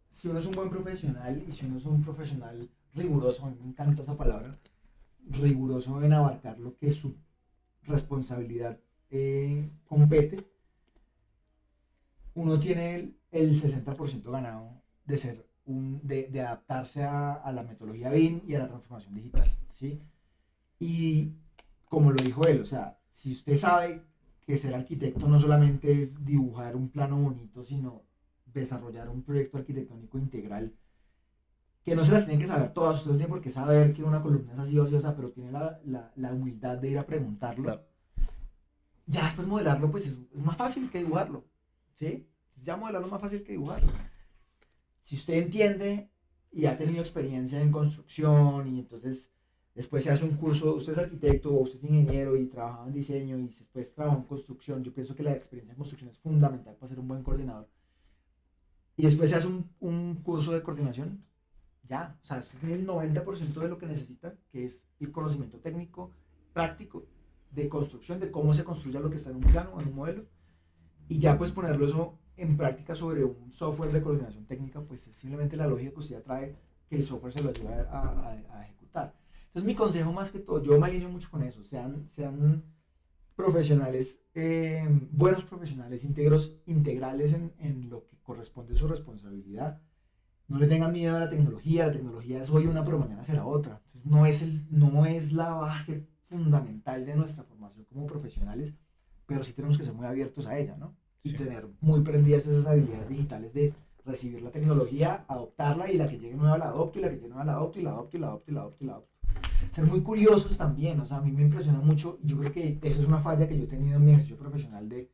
Si uno es un buen profesional y si uno es un profesional riguroso, a mí me encanta esa palabra, riguroso en abarcar lo que su responsabilidad compete, uno tiene el 60% ganado de ser de adaptarse a la metodología BIM y a la transformación digital, ¿sí? Y como lo dijo él, o sea, si usted sabe que ser arquitecto no solamente es dibujar un plano bonito, sino desarrollar un proyecto arquitectónico integral, que no se las tienen que saber todas, usted no tiene por qué saber que una columna es así o así, o sea, pero tiene la humildad de ir a preguntarlo. Claro. Ya después modelarlo, pues es más fácil que dibujarlo, ¿sí? Ya modelarlo es más fácil que dibujarlo. Si usted entiende y ha tenido experiencia en construcción y entonces después se hace un curso, usted es arquitecto o usted es ingeniero y trabaja en diseño y después trabaja en construcción, yo pienso que la experiencia en construcción es fundamental para ser un buen coordinador. Y después se hace un curso de coordinación, ya, o sea, usted tiene el 90% de lo que necesita, que es el conocimiento técnico, práctico, de construcción, de cómo se construye lo que está en un plano, en un modelo, y ya pues ponerlo eso en práctica sobre un software de coordinación técnica, pues es simplemente la lógica que usted ya trae, que el software se lo ayude a ejecutar. Entonces mi consejo más que todo, yo me alineo mucho con eso, sean profesionales, buenos profesionales, integrales en lo que corresponde a su responsabilidad. No le tengan miedo a la tecnología es hoy una, pero mañana será otra. Entonces no es la base fundamental de nuestra formación como profesionales, pero sí tenemos que ser muy abiertos a ella, ¿no? Y Sí. tener muy prendidas esas habilidades digitales de recibir la tecnología, adoptarla y la que llegue nueva la adopto y la que llegue nueva la adopto y la adopto y la adopto y la adopto y la adopto. Ser muy curiosos también, o sea, a mí me impresiona mucho, yo creo que esa es una falla que yo he tenido en mi ejercicio profesional de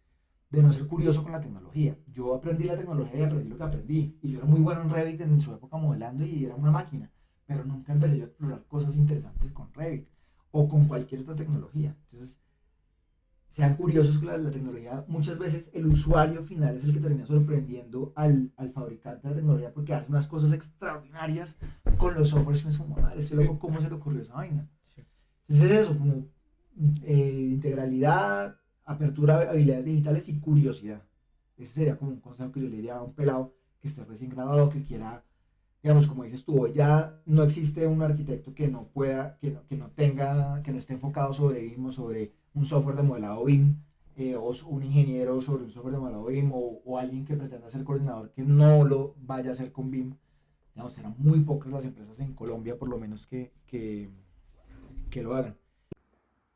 no ser curioso con la tecnología. Yo aprendí la tecnología y aprendí lo que aprendí. Y yo era muy bueno en Revit en su época modelando y era una máquina. Pero nunca empecé yo a explorar cosas interesantes con Revit o con cualquier otra tecnología. Entonces, sean curiosos con la tecnología. Muchas veces el usuario final es el que termina sorprendiendo al fabricante de la tecnología porque hace unas cosas extraordinarias con los softwares que es como, madre, este loco, ¿cómo se le ocurrió esa vaina? Sí. Entonces es eso, como integralidad, apertura a habilidades digitales y curiosidad. Ese sería como un consejo que yo le diría a un pelado que esté recién graduado, que quiera, digamos, como dices tú, hoy ya no existe un arquitecto que no pueda, que no tenga, que no esté enfocado sobre BIM o sobre un software de modelado BIM, o un ingeniero sobre un software de modelado BIM, o alguien que pretenda ser coordinador que no lo vaya a hacer con BIM. Digamos, serán muy pocas las empresas en Colombia, por lo menos, que lo hagan.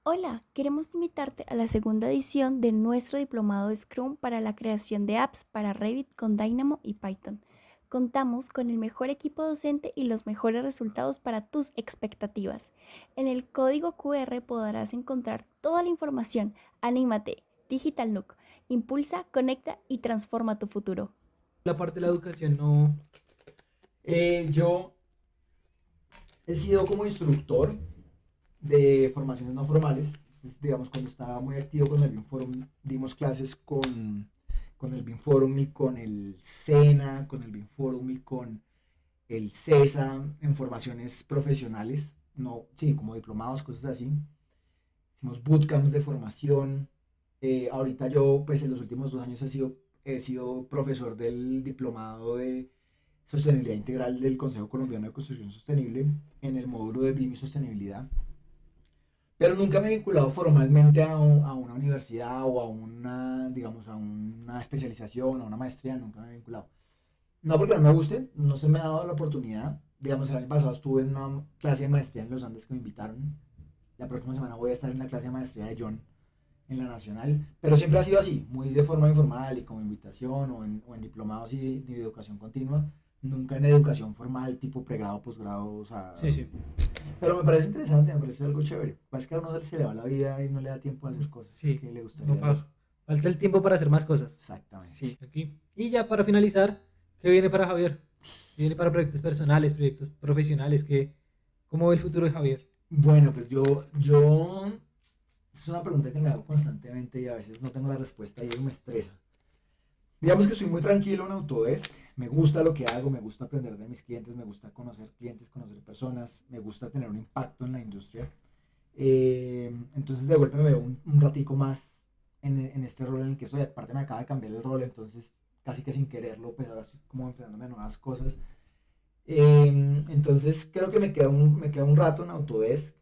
Hola, queremos invitarte a la segunda edición de nuestro diplomado Scrum para la creación de apps para Revit con Dynamo y Python. Contamos con el mejor equipo docente y los mejores resultados para tus expectativas. En el código QR podrás encontrar toda la información. Anímate, Digital Nook. Impulsa, conecta y transforma tu futuro. La parte de la educación no. Yo he sido como instructor de formaciones no formales. Entonces, digamos, cuando estaba muy activo con el BIM Forum, dimos clases con el BIM Forum y con el SENA, con el BIM Forum y con el CESA en formaciones profesionales, no, sí, como diplomados, cosas así. Hicimos bootcamps de formación. Ahorita yo, pues en los últimos 2 años he sido profesor del diplomado de sostenibilidad integral del Consejo Colombiano de Construcción Sostenible en el módulo de BIM y sostenibilidad. Pero nunca me he vinculado formalmente a una universidad o a una, digamos, a una especialización o a una maestría, nunca me he vinculado. No porque no me guste, no se me ha dado la oportunidad. Digamos, el año pasado estuve en una clase de maestría en los Andes que me invitaron. La próxima semana voy a estar en la clase de maestría de John en la Nacional, pero siempre ha sido así, muy de forma informal y como invitación o en diplomados y de educación continua, nunca en educación formal tipo pregrado, posgrado, o sea, Sí, sí. pero me parece interesante, me parece algo chévere. Es que a uno se le va la vida y no le da tiempo a hacer cosas Sí, que le no gustaría hacer. falta el tiempo para hacer más cosas. Exactamente. Sí, aquí. Y ya para finalizar, ¿qué viene para Javier? ¿Qué viene para proyectos personales, proyectos profesionales? ¿Cómo ve el futuro de Javier? Bueno, pues es una pregunta que me hago constantemente y a veces no tengo la respuesta y eso me estresa. Digamos que soy muy tranquilo en Autodesk, me gusta lo que hago, me gusta aprender de mis clientes, me gusta conocer clientes, conocer personas, me gusta tener un impacto en la industria. Entonces de golpe me veo un ratico más en este rol en el que estoy. Aparte me acaba de cambiar el rol, entonces casi que sin quererlo, pues ahora estoy como enfrentándome a nuevas cosas. Entonces creo que me queda un rato en Autodesk.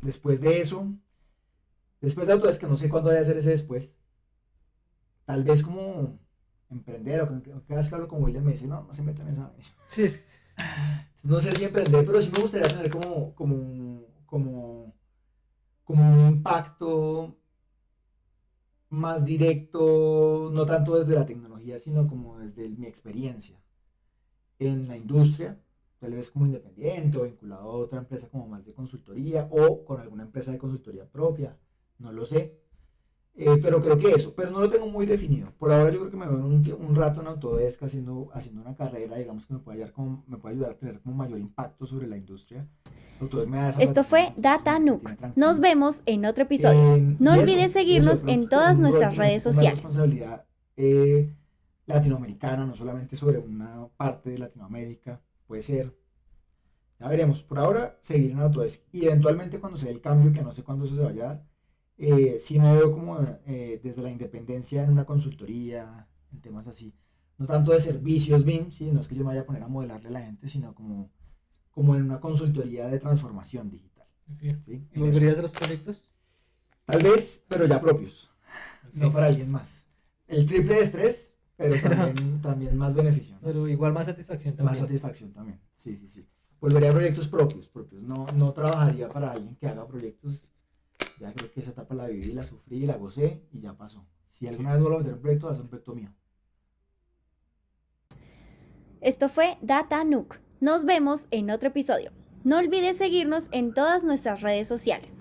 Después de eso, después de Autodesk, que no sé cuándo voy a hacer ese después, tal vez como emprender o cada vez que hablo con William me dice, no, no se metan en esa. Sí, Entonces, no sé si emprender, pero sí me gustaría tener como un impacto más directo, no tanto desde la tecnología, sino como desde mi experiencia en la industria, tal vez como independiente o vinculado a otra empresa como más de consultoría o con alguna empresa de consultoría propia, no lo sé. Pero creo que eso, pero no lo tengo muy definido. Por ahora yo creo que me veo un rato en Autodesk haciendo una carrera, digamos que me puede ayudar a tener como mayor impacto sobre la industria. Autodesk me da esa Esto fue plataforma, entonces Data me Nuke. tiene Nos tranquilo. vemos en otro episodio. No Y olvides eso de seguirnos en pronto todas un rol nuestras que me redes con más sociales. responsabilidad latinoamericana, no solamente sobre una parte de Latinoamérica, puede ser. Ya veremos. Por ahora, seguir en Autodesk. Y eventualmente cuando se dé el cambio, que no sé cuándo eso se vaya a dar, sí me veo como desde la independencia en una consultoría, en temas así. No tanto de servicios BIM, ¿sí? No es que yo me vaya a poner a modelarle a la gente, sino como en una consultoría de transformación digital. ok. ¿Sí? ¿Y En eso. volverías a los proyectos? Tal vez, pero ya propios, Ok. no para alguien más. El triple de estrés, pero también más beneficio, ¿no? Pero igual más satisfacción Más también. satisfacción también. Sí, sí, sí. Volvería a proyectos propios. No trabajaría para alguien que haga proyectos. Ya creo que esa etapa la viví, la sufrí, la gocé y ya pasó. Si Ok. alguna vez vuelvo a meter un proyecto, va a ser un proyecto mío. Esto fue Data Nuke. Nos vemos en otro episodio. No olvides seguirnos en todas nuestras redes sociales.